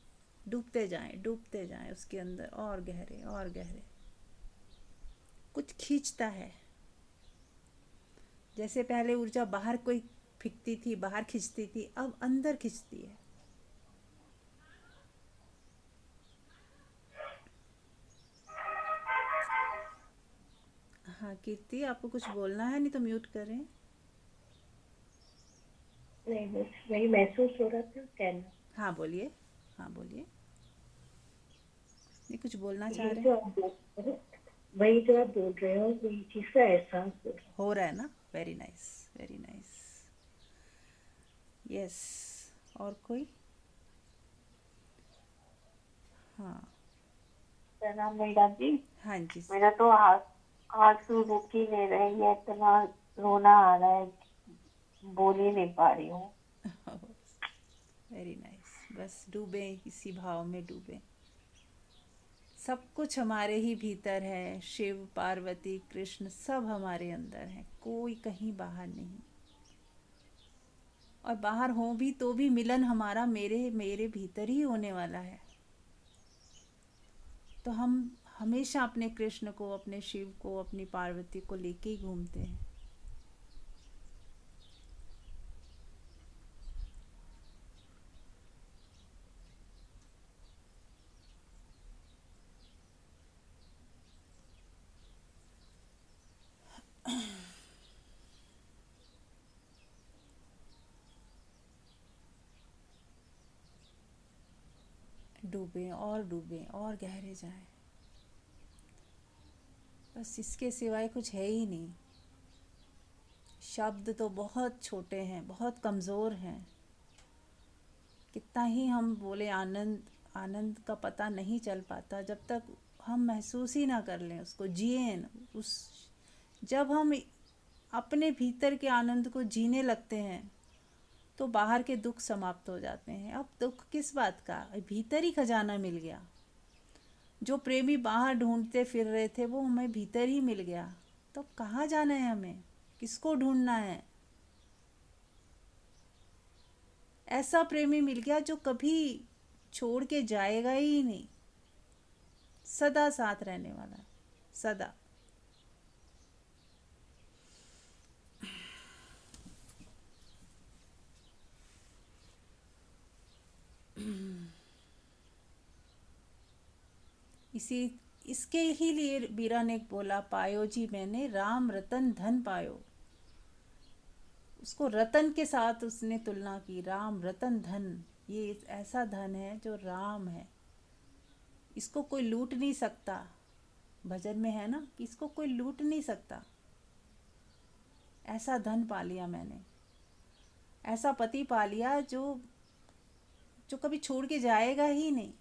डूबते जाएं उसके अंदर, और गहरे और गहरे। कुछ खींचता है। जैसे पहले ऊर्जा बाहर कोई फेंकती थी, बाहर खींचती थी, अब अंदर खींचती है। हाँ कीर्ति, आपको कुछ बोलना है? नहीं तो म्यूट करें। नहीं, बस वही महसूस हो रहा था कहना। हाँ बोलिए, हाँ बोलिए। नहीं कुछ बोलना चाह ये रहे हैं? जो आप बोल रहे हो, वही जो आप बोल रहे हो, वही चीज का एहसास हो रहा हो रहा है ना? Very nice, very nice. Yes. और कोई? हाँ। प्रणाम मैडम जी। हाँ जी। मेरा तो आंसू रुक ही नहीं रहे हैं, इतना रोना आ रहा है, बोल ही नहीं पा रही हूँ। Very nice. बस डूबे, इसी भाव में डूबे। सब कुछ हमारे ही भीतर है। शिव, पार्वती, कृष्ण सब हमारे अंदर हैं, कोई कहीं बाहर नहीं। और बाहर हो भी तो भी मिलन हमारा मेरे मेरे भीतर ही होने वाला है। तो हम हमेशा अपने कृष्ण को, अपने शिव को, अपनी पार्वती को लेके ही घूमते हैं। डूबें और गहरे जाएं। बस इसके सिवाय कुछ है ही नहीं। शब्द तो बहुत छोटे हैं, बहुत कमज़ोर हैं। कितना ही हम बोले आनंद, आनंद का पता नहीं चल पाता जब तक हम महसूस ही ना कर लें, उसको जिए न। उस जब हम अपने भीतर के आनंद को जीने लगते हैं तो बाहर के दुख समाप्त हो जाते हैं। अब दुख किस बात का? भीतर ही खजाना मिल गया। जो प्रेमी बाहर ढूंढते फिर रहे थे वो हमें भीतर ही मिल गया। तो अब कहाँ जाना है हमें? किसको ढूंढना है? ऐसा प्रेमी मिल गया जो कभी छोड़ के जाएगा ही नहीं, सदा साथ रहने वाला है, सदा। इसी इसके ही लिए बीरा ने बोला, पायो जी मैंने राम रतन धन पायो। उसको रतन के साथ उसने तुलना की। राम रतन धन, ये ऐसा धन है जो राम है, इसको कोई लूट नहीं सकता। भजन में है ना कि इसको कोई लूट नहीं सकता। ऐसा धन पा लिया मैंने, ऐसा पति पा लिया जो जो कभी छोड़ के जाएगा ही नहीं,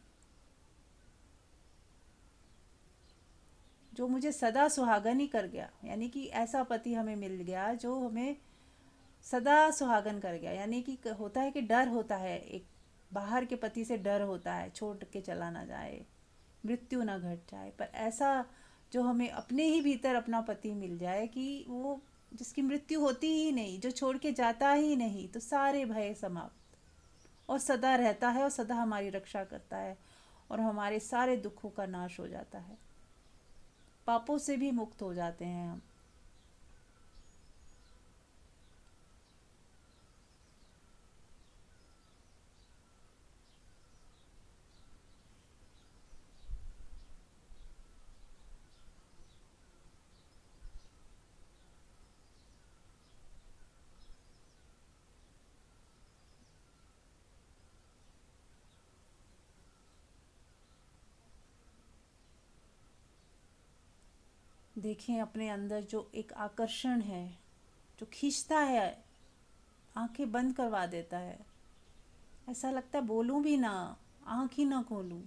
जो मुझे सदा सुहागन ही कर गया, यानी कि ऐसा पति हमें मिल गया जो हमें सदा सुहागन कर गया। यानी कि होता है कि डर होता है, एक बाहर के पति से डर होता है, छोड़ के चला ना जाए, मृत्यु ना घट जाए। पर ऐसा जो हमें अपने ही भीतर अपना पति मिल जाए कि वो जिसकी मृत्यु होती ही नहीं, जो छोड़ के जाता ही नहीं, तो सारे भय समाप्त, और सदा रहता है और सदा हमारी रक्षा करता है, और हमारे सारे दुखों का नाश हो जाता है, पापों से भी मुक्त हो जाते हैं हम। देखें अपने अंदर जो एक आकर्षण है, जो खींचता है, आंखें बंद करवा देता है। ऐसा लगता है बोलूं भी ना, आंख ही ना खोलूं,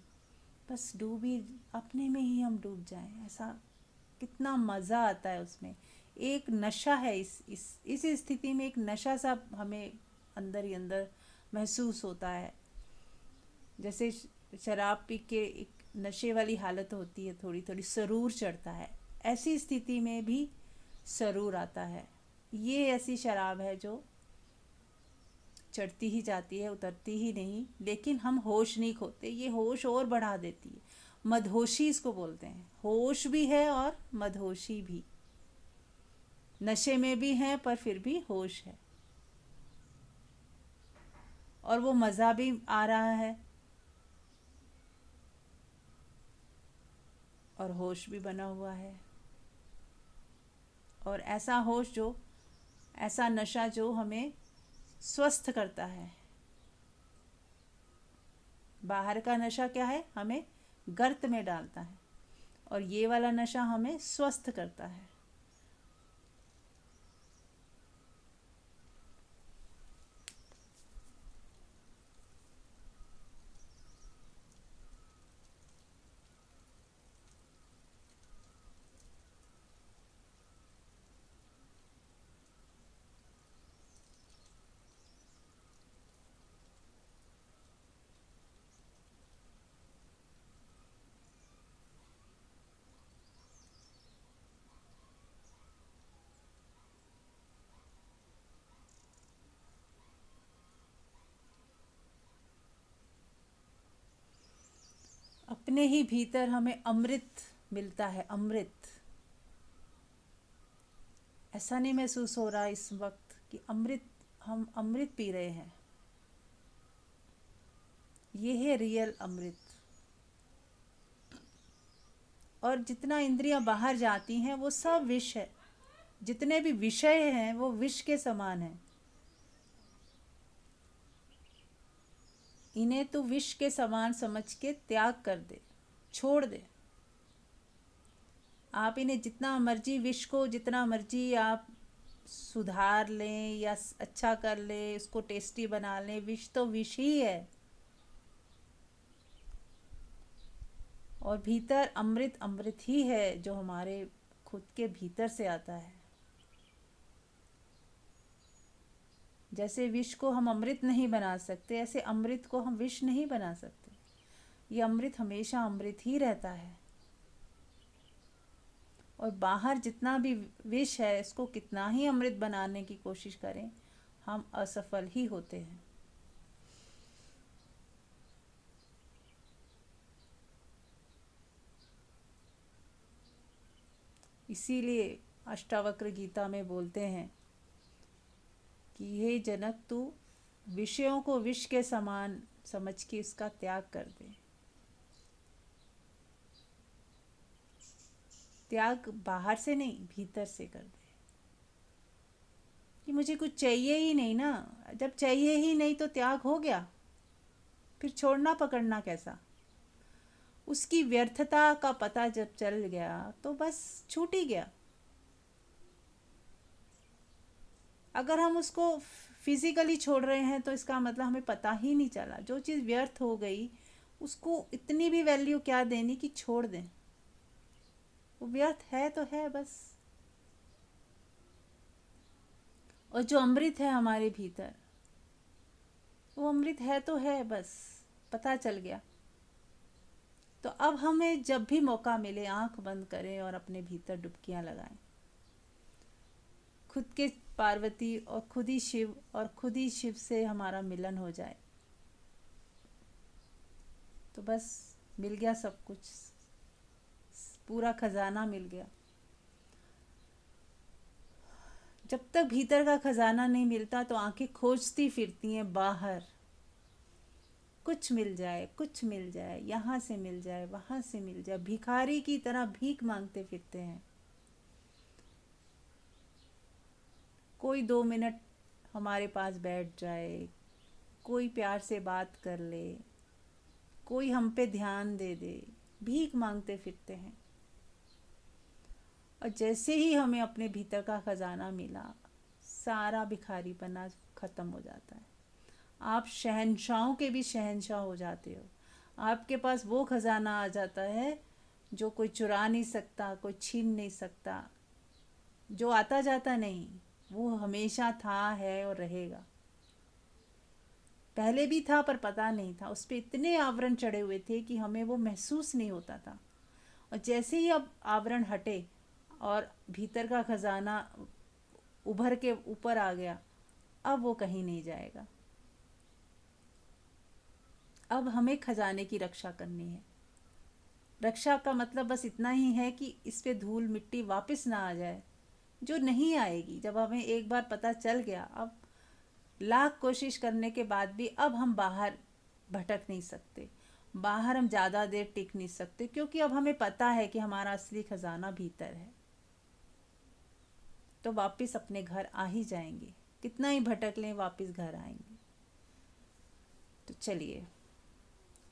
बस डूबी अपने में ही हम डूब जाएं। ऐसा कितना मज़ा आता है उसमें, एक नशा है। इस स्थिति में एक नशा सा हमें अंदर ही अंदर महसूस होता है, जैसे शराब पी के एक नशे वाली हालत होती है, थोड़ी थोड़ी सरूर चढ़ता है, ऐसी स्थिति में भी सरूर आता है। ये ऐसी शराब है जो चढ़ती ही जाती है, उतरती ही नहीं, लेकिन हम होश नहीं खोते, ये होश और बढ़ा देती है। मदहोशी इसको बोलते हैं, होश भी है और मदहोशी भी, नशे में भी हैं पर फिर भी होश है, और वो मज़ा भी आ रहा है और होश भी बना हुआ है। और ऐसा होश जो, ऐसा नशा जो हमें स्वस्थ करता है। बाहर का नशा क्या है, हमें गर्त में डालता है, और ये वाला नशा हमें स्वस्थ करता है। अपने ही भीतर हमें अमृत मिलता है, अमृत। ऐसा नहीं महसूस हो रहा इस वक्त कि अमृत, हम अमृत पी रहे हैं। ये है रियल अमृत। और जितना इंद्रियां बाहर जाती हैं वो सब विष है, जितने भी विषय हैं वो विष के समान हैं। इन्हें तो विष के समान समझ के त्याग कर दे, छोड़ दे। आप इन्हें जितना मर्जी, विष को जितना मर्जी आप सुधार लें या अच्छा कर लें, उसको टेस्टी बना लें, विष तो विष ही है। और भीतर अमृत अमृत ही है जो हमारे खुद के भीतर से आता है। जैसे विष को हम अमृत नहीं बना सकते, ऐसे अमृत को हम विष नहीं बना सकते। ये अमृत हमेशा अमृत ही रहता है। और बाहर जितना भी विष है, इसको कितना ही अमृत बनाने की कोशिश करें, हम असफल ही होते हैं। इसीलिए अष्टावक्र गीता में बोलते हैं कि हे जनक, तू विषयों को विष के समान समझ के इसका त्याग कर दे। त्याग बाहर से नहीं, भीतर से कर दे। कि मुझे कुछ चाहिए ही नहीं ना, जब चाहिए ही नहीं तो त्याग हो गया, फिर छोड़ना पकड़ना कैसा। उसकी व्यर्थता का पता जब चल गया तो बस छूट ही गया। अगर हम उसको फिजिकली छोड़ रहे हैं तो इसका मतलब हमें पता ही नहीं चला। जो चीज़ व्यर्थ हो गई उसको इतनी भी वैल्यू क्या देनी कि छोड़ दें। वो व्यर्थ है तो है बस। और जो अमृत है हमारे भीतर, वो अमृत है तो है बस, पता चल गया। तो अब हमें जब भी मौका मिले आंख बंद करें और अपने भीतर डुबकियां लगाएं, खुद के पार्वती और खुद ही शिव, और खुद ही शिव से हमारा मिलन हो जाए तो बस मिल गया सब कुछ, पूरा खजाना मिल गया। जब तक भीतर का खजाना नहीं मिलता तो आंखें खोजती फिरती हैं बाहर, कुछ मिल जाए, कुछ मिल जाए, यहाँ से मिल जाए, वहाँ से मिल जाए, भिखारी की तरह भीख मांगते फिरते हैं। कोई 2 मिनट हमारे पास बैठ जाए, कोई प्यार से बात कर ले, कोई हम पे ध्यान दे दे, भीख मांगते फिरते हैं। और जैसे ही हमें अपने भीतर का खजाना मिला, सारा भिखारीपना खत्म हो जाता है। आप शहंशाहों के भी शहंशाह हो जाते हो। आपके पास वो खजाना आ जाता है जो कोई चुरा नहीं सकता, कोई छीन नहीं सकता, जो आता जाता नहीं, वो हमेशा था, है और रहेगा। पहले भी था पर पता नहीं था, उस पे इतने आवरण चढ़े हुए थे कि हमें वो महसूस नहीं होता था। और जैसे ही अब आवरण हटे और भीतर का खजाना उभर के ऊपर आ गया, अब वो कहीं नहीं जाएगा। अब हमें खजाने की रक्षा करनी है। रक्षा का मतलब बस इतना ही है कि इस पे धूल मिट्टी वापस ना आ जाए, जो नहीं आएगी। जब हमें एक बार पता चल गया, अब लाख कोशिश करने के बाद भी अब हम बाहर भटक नहीं सकते, बाहर हम ज़्यादा देर टिक नहीं सकते, क्योंकि अब हमें पता है कि हमारा असली खजाना भीतर है। तो वापस अपने घर आ ही जाएंगे, कितना ही भटक लें वापस घर आएंगे। तो चलिए,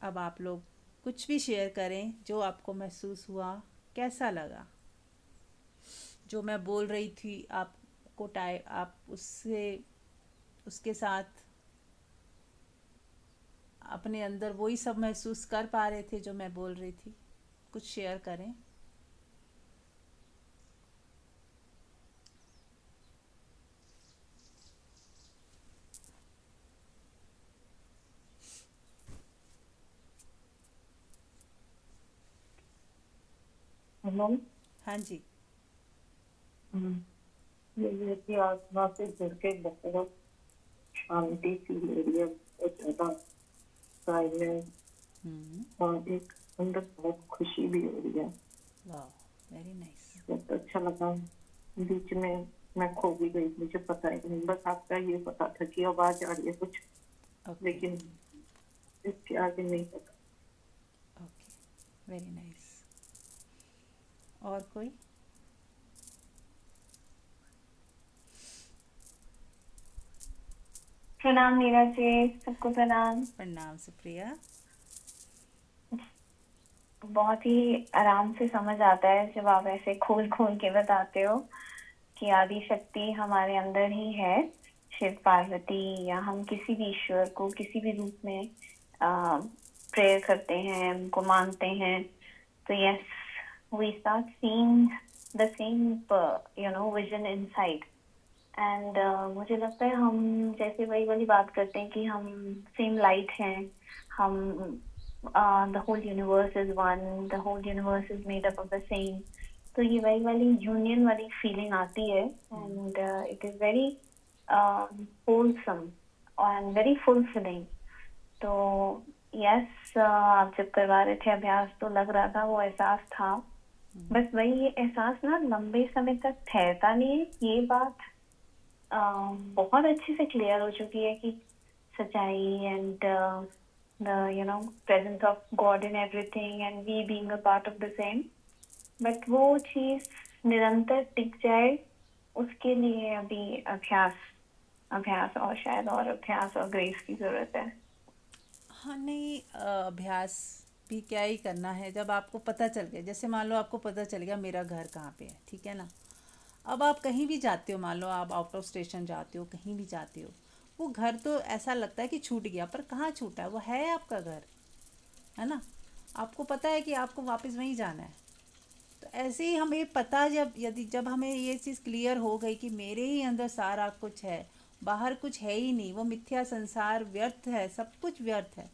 अब आप लोग कुछ भी शेयर करें जो आपको महसूस हुआ, कैसा लगा। जो मैं बोल रही थी आपको आप उसके साथ अपने अंदर वही सब महसूस कर पा रहे थे जो मैं बोल रही थी। कुछ शेयर करें। हेलो। हाँ जी। ये कि आत्मा से जुड़ के बहुत शांति फील हो रही है, बहुत ज्यादा साइलेंस, और एक अंदर बहुत खुशी भी हो रही है। वाह, वेरी नाइस। बहुत अच्छा लगा। बीच में मैं खो भी गई, मुझे पता ही नहीं, बस आपका ये पता था कि आवाज आ रही है कुछ, लेकिन इसके आगे नहीं पता। Okay, very nice. और कोई? प्रणाम मीरा जी, सबको प्रणाम। प्रणाम सुप्रिया। बहुत ही आराम से समझ आता है जब आप ऐसे खोल खोल के बताते हो कि आदि शक्ति हमारे अंदर ही है, शिव पार्वती, या हम किसी भी ईश्वर को किसी भी रूप में प्रेयर करते हैं, उनको मानते हैं, तो yes, we start seeing the same vision inside. And मुझे लगता है हम जैसे वही वाली बात करते हैं कि हम सेम लाइट हैं, हम the whole universe is one, the whole universe is made up of the same. तो ये वही वाली यूनियन वाली फीलिंग आती है, and it is very wholesome and very fulfilling. तो यस, आप जब करवा रहे थे अभ्यास तो लग रहा था, वो एहसास था। बस वही ये एहसास ना लंबे समय तक ठहरता नहीं है। ये बात बहुत अच्छे से क्लियर हो चुकी है कि सच्चाई and the presence of God in everything and we being a part of the same, but वो चीज निरंतर टिक जाए उसके लिए अभी अभ्यास और शायद और अभ्यास और ग्रेस की जरूरत है। हाँ, नहीं, अभ्यास भी क्या ही करना है। जब आपको पता चल गया, जैसे मान लो आपको पता चल गया मेरा घर कहाँ पे है, ठीक है ना। अब आप कहीं भी जाते हो, मान लो आप आउट ऑफ स्टेशन जाते हो, कहीं भी जाते हो, वो घर तो ऐसा लगता है कि छूट गया, पर कहाँ छूटा है, वो है आपका घर, है ना। आपको पता है कि आपको वापस वहीं जाना है, तो ऐसे ही हमें पता जब हमें ये चीज़ क्लियर हो गई कि मेरे ही अंदर सारा कुछ है, बाहर कुछ है ही नहीं, वो मिथ्या संसार व्यर्थ है, सब कुछ व्यर्थ है,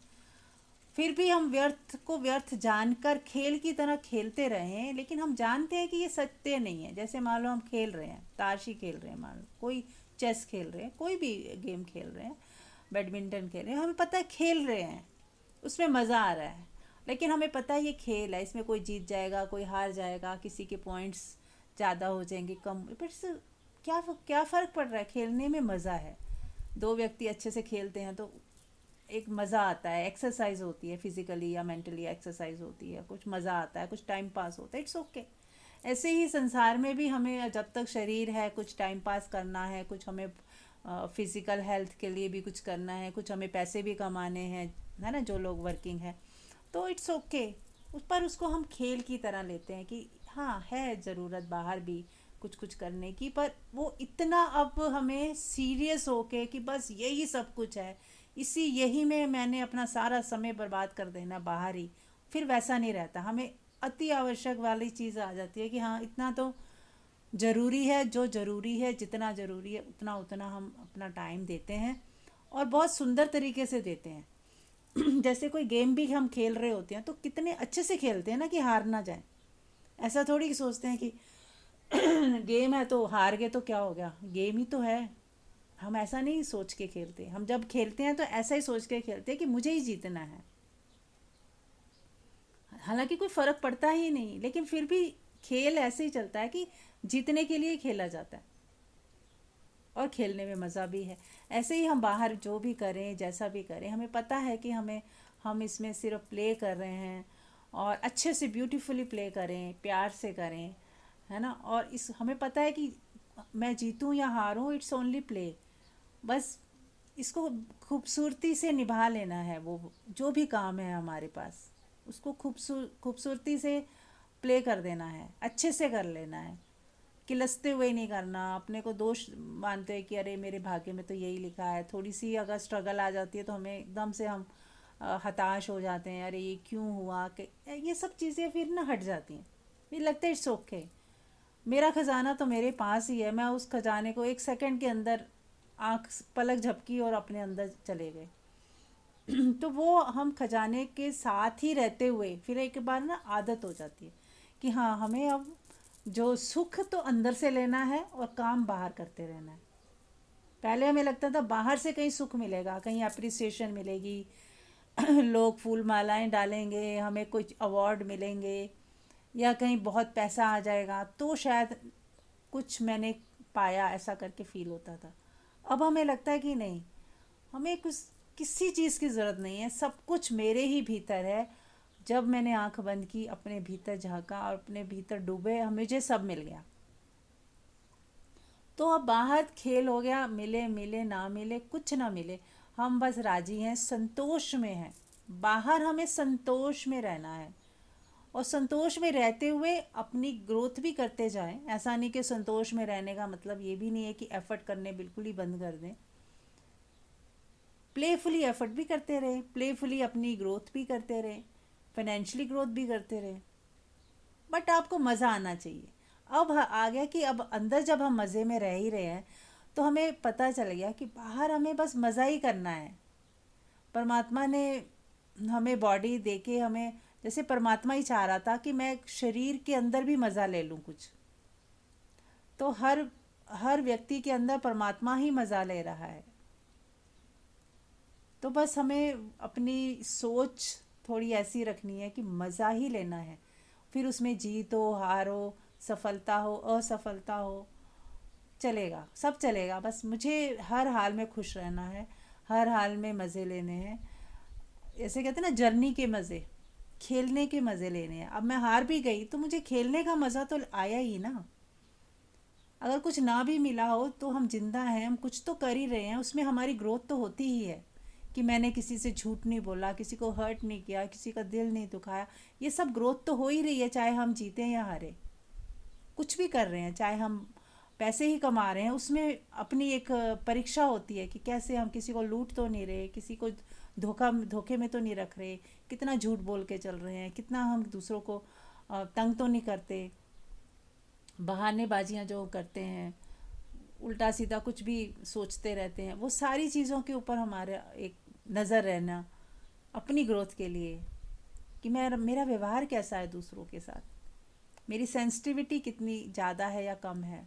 फिर भी हम व्यर्थ को व्यर्थ जानकर खेल की तरह खेलते रहे हैं, लेकिन हम जानते हैं कि ये सत्य नहीं है। जैसे मान लो हम खेल रहे हैं, ताशी खेल रहे हैं, मान लो कोई चेस खेल रहे हैं, कोई भी गेम खेल रहे हैं, बैडमिंटन खेल रहे हैं, हमें पता है खेल रहे हैं, उसमें मज़ा आ रहा है, लेकिन हमें पता है ये खेल है, इसमें कोई जीत जाएगा, कोई हार जाएगा, किसी के पॉइंट्स ज़्यादा हो जाएंगे, कम, पर इससे क्या फ़र्क पड़ रहा है? खेलने में मज़ा है। दो व्यक्ति अच्छे से खेलते हैं तो एक मज़ा आता है, एक्सरसाइज होती है, फिजिकली या मेंटली एक्सरसाइज होती है, कुछ मज़ा आता है, कुछ टाइम पास होता है, इट्स ओके। ऐसे ही संसार में भी हमें जब तक शरीर है, कुछ टाइम पास करना है, कुछ हमें फिज़िकल हेल्थ के लिए भी कुछ करना है, कुछ हमें पैसे भी कमाने हैं, है ना, जो लोग वर्किंग है, तो इट्स ओके। उस पर उसको हम खेल की तरह लेते हैं कि हाँ है ज़रूरत बाहर भी कुछ कुछ करने की, पर वो इतना अब हमें सीरियस होके कि बस यही सब कुछ है, यही में मैंने अपना सारा समय बर्बाद कर देना बाहर ही, फिर वैसा नहीं रहता। हमें अति आवश्यक वाली चीज़ आ जाती है कि हाँ इतना तो ज़रूरी है, जो ज़रूरी है, जितना ज़रूरी है उतना उतना हम अपना टाइम देते हैं, और बहुत सुंदर तरीके से देते हैं। जैसे कोई गेम भी हम खेल रहे होते हैं तो कितने अच्छे से खेलते हैं ना कि हार ना जाए। ऐसा थोड़ी कि सोचते हैं कि गेम है तो हार गए तो क्या हो गया, गेम ही तो है। हम ऐसा नहीं सोच के खेलते, हम जब खेलते हैं तो ऐसा ही सोच के खेलते हैं कि मुझे ही जीतना है। हालांकि कोई फ़र्क पड़ता ही नहीं, लेकिन फिर भी खेल ऐसे ही चलता है कि जीतने के लिए खेला जाता है, और खेलने में मज़ा भी है। ऐसे ही हम बाहर जो भी करें, जैसा भी करें, हमें पता है कि हम इसमें सिर्फ प्ले कर रहे हैं, और अच्छे से ब्यूटीफुली प्ले करें, प्यार से करें, है ना। और इस हमें पता है कि मैं जीतूं या हारूं, इट्स ओनली प्ले, बस इसको खूबसूरती से निभा लेना है। वो जो भी काम है हमारे पास, उसको खूबसूरती से प्ले कर देना है, अच्छे से कर लेना है, किलसते हुए नहीं करना, अपने को दोष मानते हैं कि अरे मेरे भाग्य में तो यही लिखा है। थोड़ी सी अगर स्ट्रगल आ जाती है तो हमें एकदम से हम हताश हो जाते हैं, अरे ये क्यों हुआ, कि ये सब चीज़ें फिर ना हट जाती हैं, मुझे लगता है इट्स ओके। मेरा खजाना तो मेरे पास ही है, मैं उस खजाने को एक सेकंड के अंदर आँख पलक झपकी और अपने अंदर चले गए। तो वो हम खजाने के साथ ही रहते हुए फिर एक बार ना आदत हो जाती है कि हाँ हमें अब जो सुख तो अंदर से लेना है और काम बाहर करते रहना है। पहले हमें लगता था बाहर से कहीं सुख मिलेगा, कहीं अप्रिसिएशन मिलेगी, लोग फूल मालाएं डालेंगे, हमें कुछ अवार्ड मिलेंगे, या कहीं बहुत पैसा आ जाएगा तो शायद कुछ मैंने पाया, ऐसा करके फील होता था। अब हमें लगता है कि नहीं, हमें कुछ किसी चीज़ की ज़रूरत नहीं है, सब कुछ मेरे ही भीतर है। जब मैंने आंख बंद की, अपने भीतर झांका और अपने भीतर डूबे, मुझे सब मिल गया। तो अब बाहर खेल हो गया, मिले मिले ना मिले, कुछ ना मिले, हम बस राजी हैं, संतोष में हैं। बाहर हमें संतोष में रहना है, और संतोष में रहते हुए अपनी ग्रोथ भी करते जाएं। ऐसा नहीं कि संतोष में रहने का मतलब ये भी नहीं है कि एफर्ट करने बिल्कुल ही बंद कर दें। प्लेफुली एफर्ट भी करते रहे, प्लेफुली अपनी ग्रोथ भी करते रहे, फाइनेंशियली ग्रोथ भी करते रहे, बट आपको मज़ा आना चाहिए। अब आ गया कि अब अंदर जब हम मज़े में रह ही रहे हैं तो हमें पता चल गया कि बाहर हमें बस मज़ा ही करना है। परमात्मा ने हमें बॉडी दे के, हमें जैसे परमात्मा ही चाह रहा था कि मैं शरीर के अंदर भी मज़ा ले लूँ कुछ, तो हर व्यक्ति के अंदर परमात्मा ही मज़ा ले रहा है। तो बस हमें अपनी सोच थोड़ी ऐसी रखनी है कि मज़ा ही लेना है, फिर उसमें जीत हो, हार हो, सफलता हो, असफलता हो, चलेगा, सब चलेगा। बस मुझे हर हाल में खुश रहना है, हर हाल में मज़े लेने हैं। ऐसे कहते हैं ना, जर्नी के मज़े, खेलने के मज़े लेने हैं। अब मैं हार भी गई तो मुझे खेलने का मज़ा तो आया ही ना। अगर कुछ ना भी मिला हो तो हम जिंदा हैं, हम कुछ तो कर ही रहे हैं, उसमें हमारी ग्रोथ तो होती ही है कि मैंने किसी से झूठ नहीं बोला, किसी को हर्ट नहीं किया, किसी का दिल नहीं दुखाया, ये सब ग्रोथ तो हो ही रही है। चाहे हम जीते या हारे, कुछ भी कर रहे हैं, चाहे हम पैसे ही कमा रहे हैं, उसमें अपनी एक परीक्षा होती है कि कैसे हम किसी को लूट तो नहीं रहे, किसी को धोखे में तो नहीं रख रहे, कितना झूठ बोल के चल रहे हैं, कितना हम दूसरों को तंग तो नहीं करते, बहानेबाजियाँ जो करते हैं, उल्टा सीधा कुछ भी सोचते रहते हैं, वो सारी चीज़ों के ऊपर हमारा एक नज़र रहना अपनी ग्रोथ के लिए कि मेरा व्यवहार कैसा है दूसरों के साथ, मेरी सेंसिटिविटी कितनी ज़्यादा है या कम है,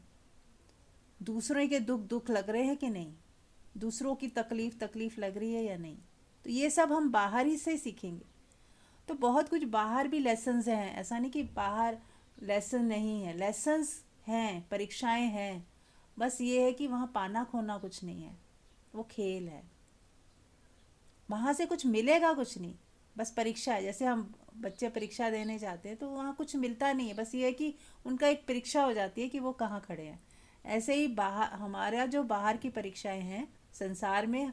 दूसरों के दुख लग रहे हैं कि नहीं, दूसरों की तकलीफ लग रही है या नहीं। तो ये सब हम बाहर ही से सीखेंगे। तो बहुत कुछ बाहर भी लेसन्स हैं, ऐसा नहीं कि बाहर लेसन नहीं है, लेसन्स हैं, परीक्षाएं हैं, बस ये है कि वहाँ पाना खोना कुछ नहीं है, वो खेल है, वहाँ से कुछ मिलेगा कुछ नहीं, बस परीक्षा है। जैसे हम बच्चे परीक्षा देने जाते हैं तो वहाँ कुछ मिलता नहीं है, बस ये है कि उनका एक परीक्षा हो जाती है कि वो कहाँ खड़े हैं। ऐसे ही बाहर हमारा जो बाहर की परीक्षाएं हैं संसार में,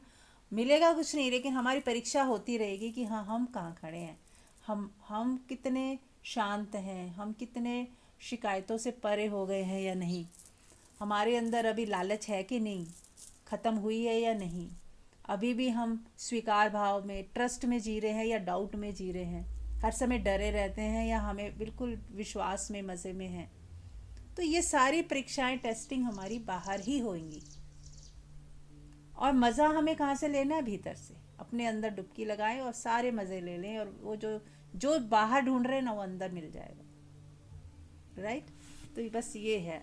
मिलेगा कुछ नहीं, लेकिन हमारी परीक्षा होती रहेगी कि हाँ हम कहाँ खड़े हैं, हम कितने शांत हैं, हम कितने शिकायतों से परे हो गए हैं या नहीं, हमारे अंदर अभी लालच है कि नहीं, ख़त्म हुई है या नहीं, अभी भी हम स्वीकार भाव में, ट्रस्ट में जी रहे हैं या डाउट में जी रहे हैं, हर समय डरे रहते हैं या हमें बिल्कुल विश्वास में, मज़े में हैं। तो ये सारी परीक्षाएं, टेस्टिंग हमारी बाहर ही होंगी, और मज़ा हमें कहाँ से लेना है? भीतर से। अपने अंदर डुबकी लगाएं और सारे मज़े ले लें, और वो जो बाहर ढूंढ रहे हैं ना, वो अंदर मिल जाएगा। राइट? तो बस ये है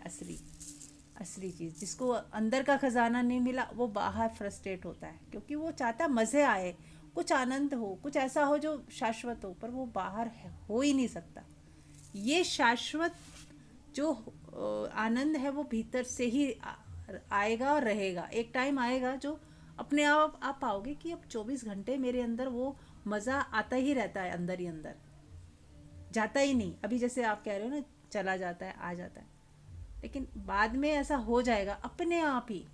असली चीज़। जिसको अंदर का ख़जाना नहीं मिला वो बाहर फ्रस्ट्रेट होता है, क्योंकि वो चाहता मज़े आए, कुछ आनंद हो, कुछ ऐसा हो जो शाश्वत हो, पर वो बाहर हो ही नहीं सकता। ये शाश्वत जो आनंद है वो भीतर से ही आएगा और रहेगा। एक टाइम आएगा जो अपने आप पाओगे कि अब 24 घंटे मेरे अंदर वो मज़ा आता ही रहता है, अंदर ही अंदर, जाता ही नहीं। अभी जैसे आप कह रहे हो ना, चला जाता है, आ जाता है, लेकिन बाद में ऐसा हो जाएगा अपने आप ही।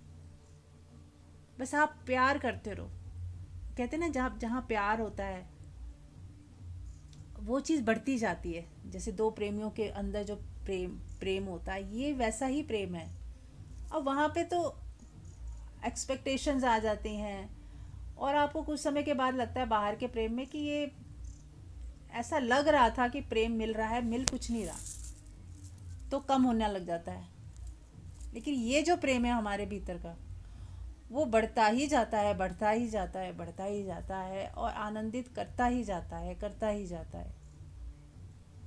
बस आप प्यार करते रहो। कहते हैं ना, जहाँ प्यार होता है वो चीज़ बढ़ती जाती है। जैसे दो प्रेमियों के अंदर जो प्रेम होता है, ये वैसा ही प्रेम है। और वहाँ पे तो एक्सपेक्टेशंस आ जाती हैं, और आपको कुछ समय के बाद लगता है बाहर के प्रेम में कि ये ऐसा लग रहा था कि प्रेम मिल रहा है, मिल कुछ नहीं रहा, तो कम होने लग जाता है। लेकिन ये जो प्रेम है हमारे भीतर का, वो बढ़ता ही जाता है, बढ़ता ही जाता है, बढ़ता ही जाता है, और आनंदित करता ही जाता है, करता ही जाता है।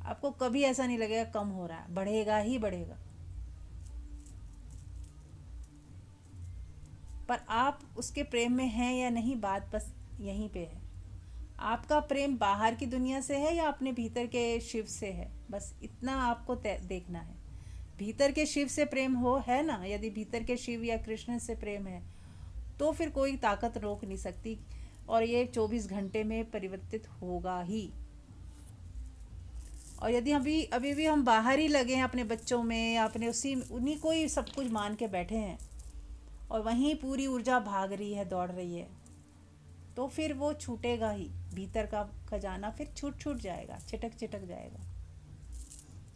आपको कभी ऐसा नहीं लगेगा कम हो रहा है, बढ़ेगा ही बढ़ेगा। पर आप उसके प्रेम में हैं या नहीं, बात बस यहीं पे है। आपका प्रेम बाहर की दुनिया से है या अपने भीतर के शिव से है, बस इतना आपको देखना है। भीतर के शिव से प्रेम है ना, यदि भीतर के शिव या कृष्ण से प्रेम है, तो फिर कोई ताकत रोक नहीं सकती, और ये 24 घंटे में परिवर्तित होगा ही। और यदि अभी भी हम बाहर ही लगे हैं अपने बच्चों में, या अपने उन्हीं को ही सब कुछ मान के बैठे हैं, और वहीं पूरी ऊर्जा भाग रही है, दौड़ रही है, तो फिर वो छूटेगा ही। भीतर का खजाना फिर छूट जाएगा, चिटक जाएगा।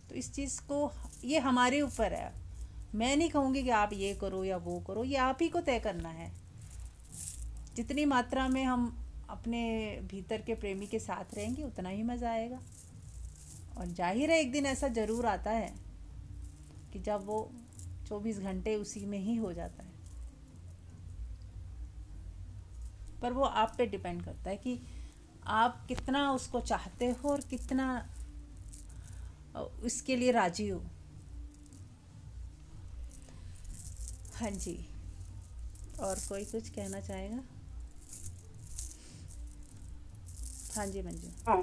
तो इस चीज़ को, ये हमारे ऊपर है। मैं नहीं कहूँगी कि आप ये करो या वो करो, ये आप ही को तय करना है। जितनी मात्रा में हम अपने भीतर के प्रेमी के साथ रहेंगे, उतना ही मज़ा आएगा। और जाहिर है एक दिन ऐसा ज़रूर आता है कि जब वो 24 घंटे उसी में ही हो जाता है। पर वो आप पे डिपेंड करता है कि आप कितना उसको चाहते हो और कितना इसके लिए राजी हो। हाँ जी, और कोई कुछ कहना चाहेगा? हाँ जी मंजू। हाँ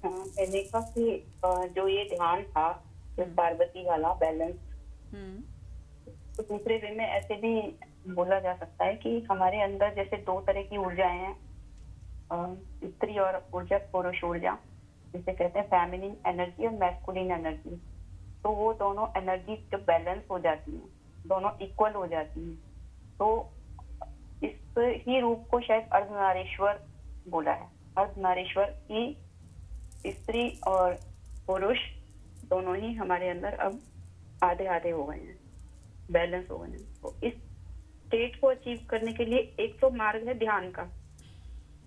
हाँ, मैंने कहा कि जो ये ध्यान था, जो पार्वती वाला बैलेंस, तो दूसरे वे में ऐसे भी बोला जा सकता है कि हमारे अंदर जैसे दो तरह की ऊर्जाएं हैं, स्त्री और ऊर्जा, पुरुष ऊर्जा, जिसे कहते हैं फेमिनिन एनर्जी और मैस्कुलिन एनर्जी। तो वो दोनों एनर्जी जब बैलेंस हो जाती हैं, दोनों इक्वल हो जाती हैं, तो इस ही रूप को शायद अर्धनारीश्वर बोला है। अर्धनारीश्वर की स्त्री और पुरुष दोनों ही हमारे अंदर अब आधे आधे हो गए हैं, बैलेंस हो गए हैं। तो इस स्टेट को अचीव करने के लिए एक तो मार्ग है ध्यान का,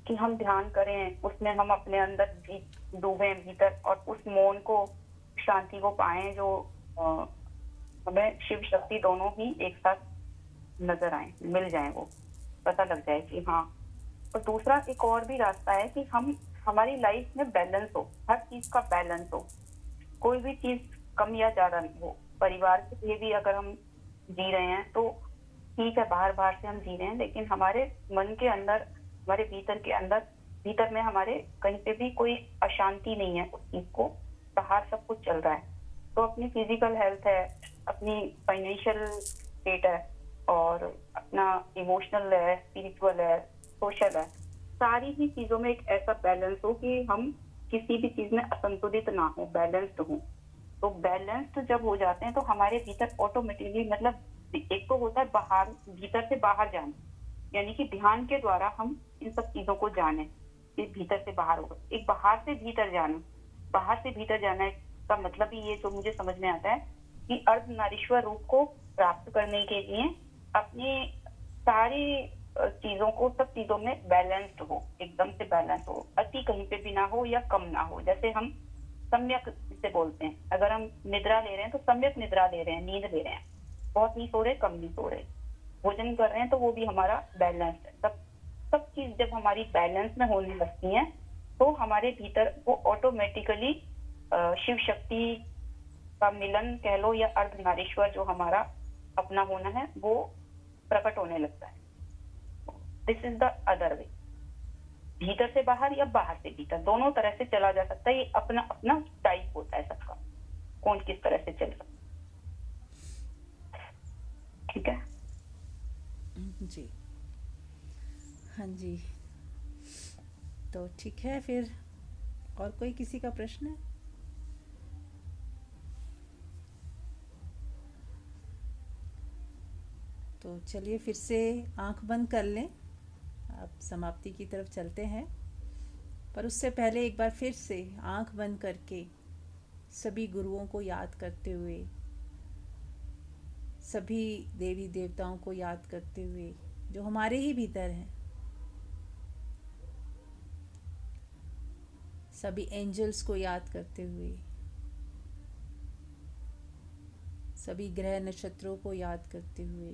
कि हम ध्यान करें, उसमें हम अपने अंदर भी डूबे भीतर और उस मौन को, शांति को पाएं जो हमें शिव शक्ति दोनों ही एक साथ नजर आए, मिल जाए, वो पता लग जाए कि हाँ। और दूसरा एक और भी रास्ता है कि हम हमारी लाइफ में बैलेंस हो, हर चीज का बैलेंस हो, कोई भी चीज कम या ज्यादा नहीं हो। परिवार के लिए भी अगर हम जी रहे हैं तो ठीक है, बाहर बाहर से हम जी रहे हैं, लेकिन हमारे मन के अंदर, हमारे भीतर के अंदर, भीतर में हमारे कहीं पे भी कोई अशांति नहीं है उस चीज को, बाहर सब कुछ चल रहा है। तो अपनी फिजिकल हेल्थ है, अपनी फाइनेंशियल स्टेट है, और अपना इमोशनल है, स्पिरिचुअल है, सोशल है, सारी ही चीजों में एक ऐसा बैलेंस हो कि हम किसी भी चीज में असंतुलित ना हो, बैलेंस्ड हो। तो बैलेंस्ड जब हो जाते हैं तो हमारे भीतर ऑटोमेटिकली, मतलब एक तो होता है बाहर, भीतर से बाहर जाना, यानी कि ध्यान के द्वारा हम इन सब चीजों को जाने, कि भीतर से बाहर होगा। एक बाहर से भीतर जाना, बाहर से भीतर जाना का मतलब ही ये जो मुझे समझ में आता है कि अर्धनारीश्वर रूप को प्राप्त करने के लिए अपनी सारी चीजों को, सब चीजों में बैलेंस्ड हो, एकदम से बैलेंस हो, अति कहीं पे भी ना हो या कम ना हो। जैसे हम सम्यक से बोलते हैं, अगर हम निद्रा ले रहे हैं तो सम्यक निद्रा ले रहे हैं, नींद ले रहे हैं, बहुत नहीं सो रहे, कम नहीं सो रहे, भोजन कर रहे हैं, तो वो भी हमारा बैलेंस है। सब सब चीज जब हमारी बैलेंस में होने लगती है तो हमारे भीतर वो ऑटोमेटिकली शिव शक्ति का मिलन कह लो, या अर्धनारीश्वर जो हमारा अपना होना है, वो प्रकट होने लगता है। This is the other way, भीतर से बाहर या बाहर से भीतर, दोनों तरह से चला जा सकता है। ये अपना अपना टाइप होता है सबका, कौन किस तरह से चल सकता है। ठीक है जी, हाँ जी। तो ठीक है, फिर और कोई किसी का प्रश्न है? तो चलिए फिर से आंख बंद कर लें, अब समाप्ति की तरफ चलते हैं। पर उससे पहले एक बार फिर से आंख बंद करके सभी गुरुओं को याद करते हुए, सभी देवी देवताओं को याद करते हुए जो हमारे ही भीतर हैं, सभी एंजल्स को याद करते हुए, सभी ग्रह नक्षत्रों को याद करते हुए,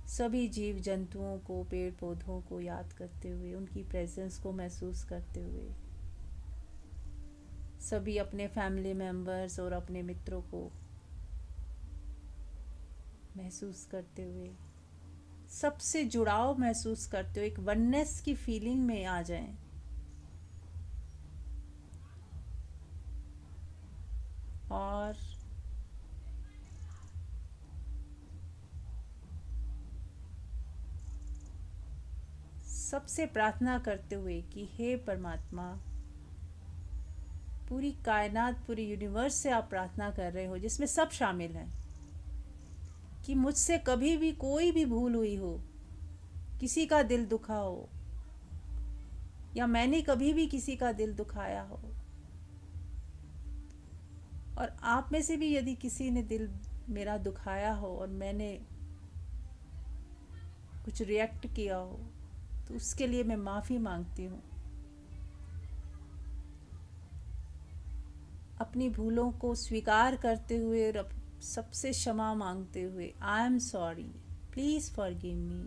सभी जीव जंतुओं को, पेड़ पौधों को याद करते हुए, उनकी प्रेजेंस को महसूस करते हुए, सभी अपने फैमिली मेंबर्स और अपने मित्रों को महसूस करते हुए, सबसे जुड़ाव महसूस करते हुए, एक वननेस की फीलिंग में आ जाएं। और सबसे प्रार्थना करते हुए कि हे परमात्मा, पूरी कायनात, पूरी यूनिवर्स से आप प्रार्थना कर रहे हो, जिसमें सब शामिल हैं, कि मुझसे कभी भी कोई भी भूल हुई हो, किसी का दिल दुखा हो, या मैंने कभी भी किसी का दिल दुखाया हो, और आप में से भी यदि किसी ने दिल मेरा दुखाया हो और मैंने कुछ रिएक्ट किया हो, तो उसके लिए मैं माफ़ी मांगती हूँ। अपनी भूलों को स्वीकार करते हुए और सबसे क्षमा मांगते हुए, I am sorry, please forgive me,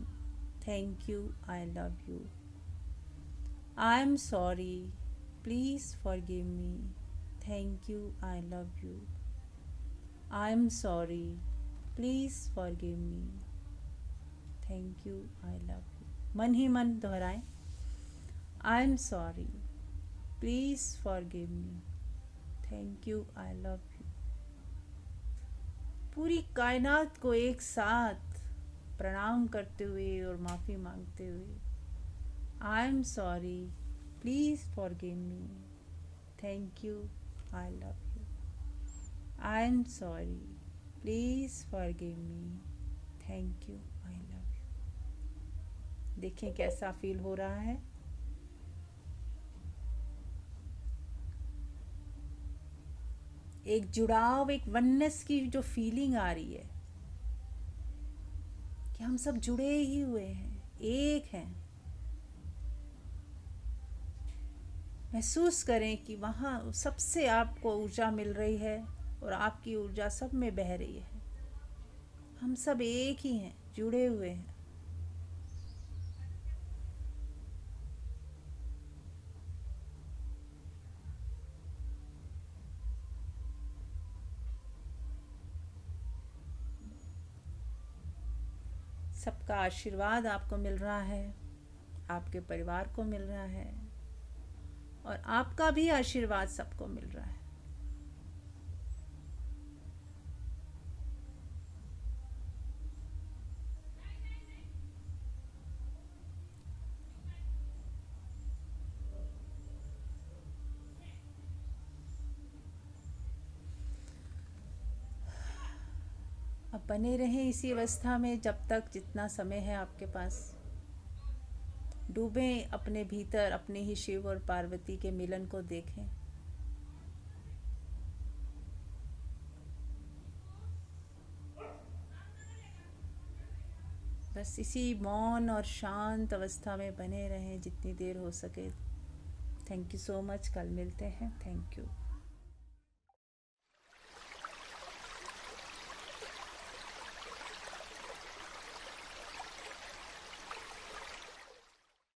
thank you, I love you. I am sorry, please forgive me, thank you, I love you. I am sorry, please forgive me, thank you, I love you. मन ही मन दोहराएं, I am sorry, please forgive me, thank you, I love you. पूरी कायनात को एक साथ प्रणाम करते हुए और माफ़ी मांगते हुए, I am sorry, please forgive me, thank you, I love you. I am sorry, please forgive me, thank you, I love you. देखें कैसा फील हो रहा है। एक जुड़ाव, एक वननेस की जो फीलिंग आ रही है कि हम सब जुड़े ही हुए हैं, एक हैं, महसूस करें कि वहाँ सबसे आपको ऊर्जा मिल रही है और आपकी ऊर्जा सब में बह रही है। हम सब एक ही हैं, जुड़े हुए हैं। सबका आशीर्वाद आपको मिल रहा है, आपके परिवार को मिल रहा है और आपका भी आशीर्वाद सबको मिल रहा है। अब बने रहें इसी अवस्था में जब तक जितना समय है आपके पास। डूबें अपने भीतर, अपने ही शिव और पार्वती के मिलन को देखें। बस इसी मौन और शांत अवस्था में बने रहें जितनी देर हो सके। Thank you so much. कल मिलते हैं। Thank you.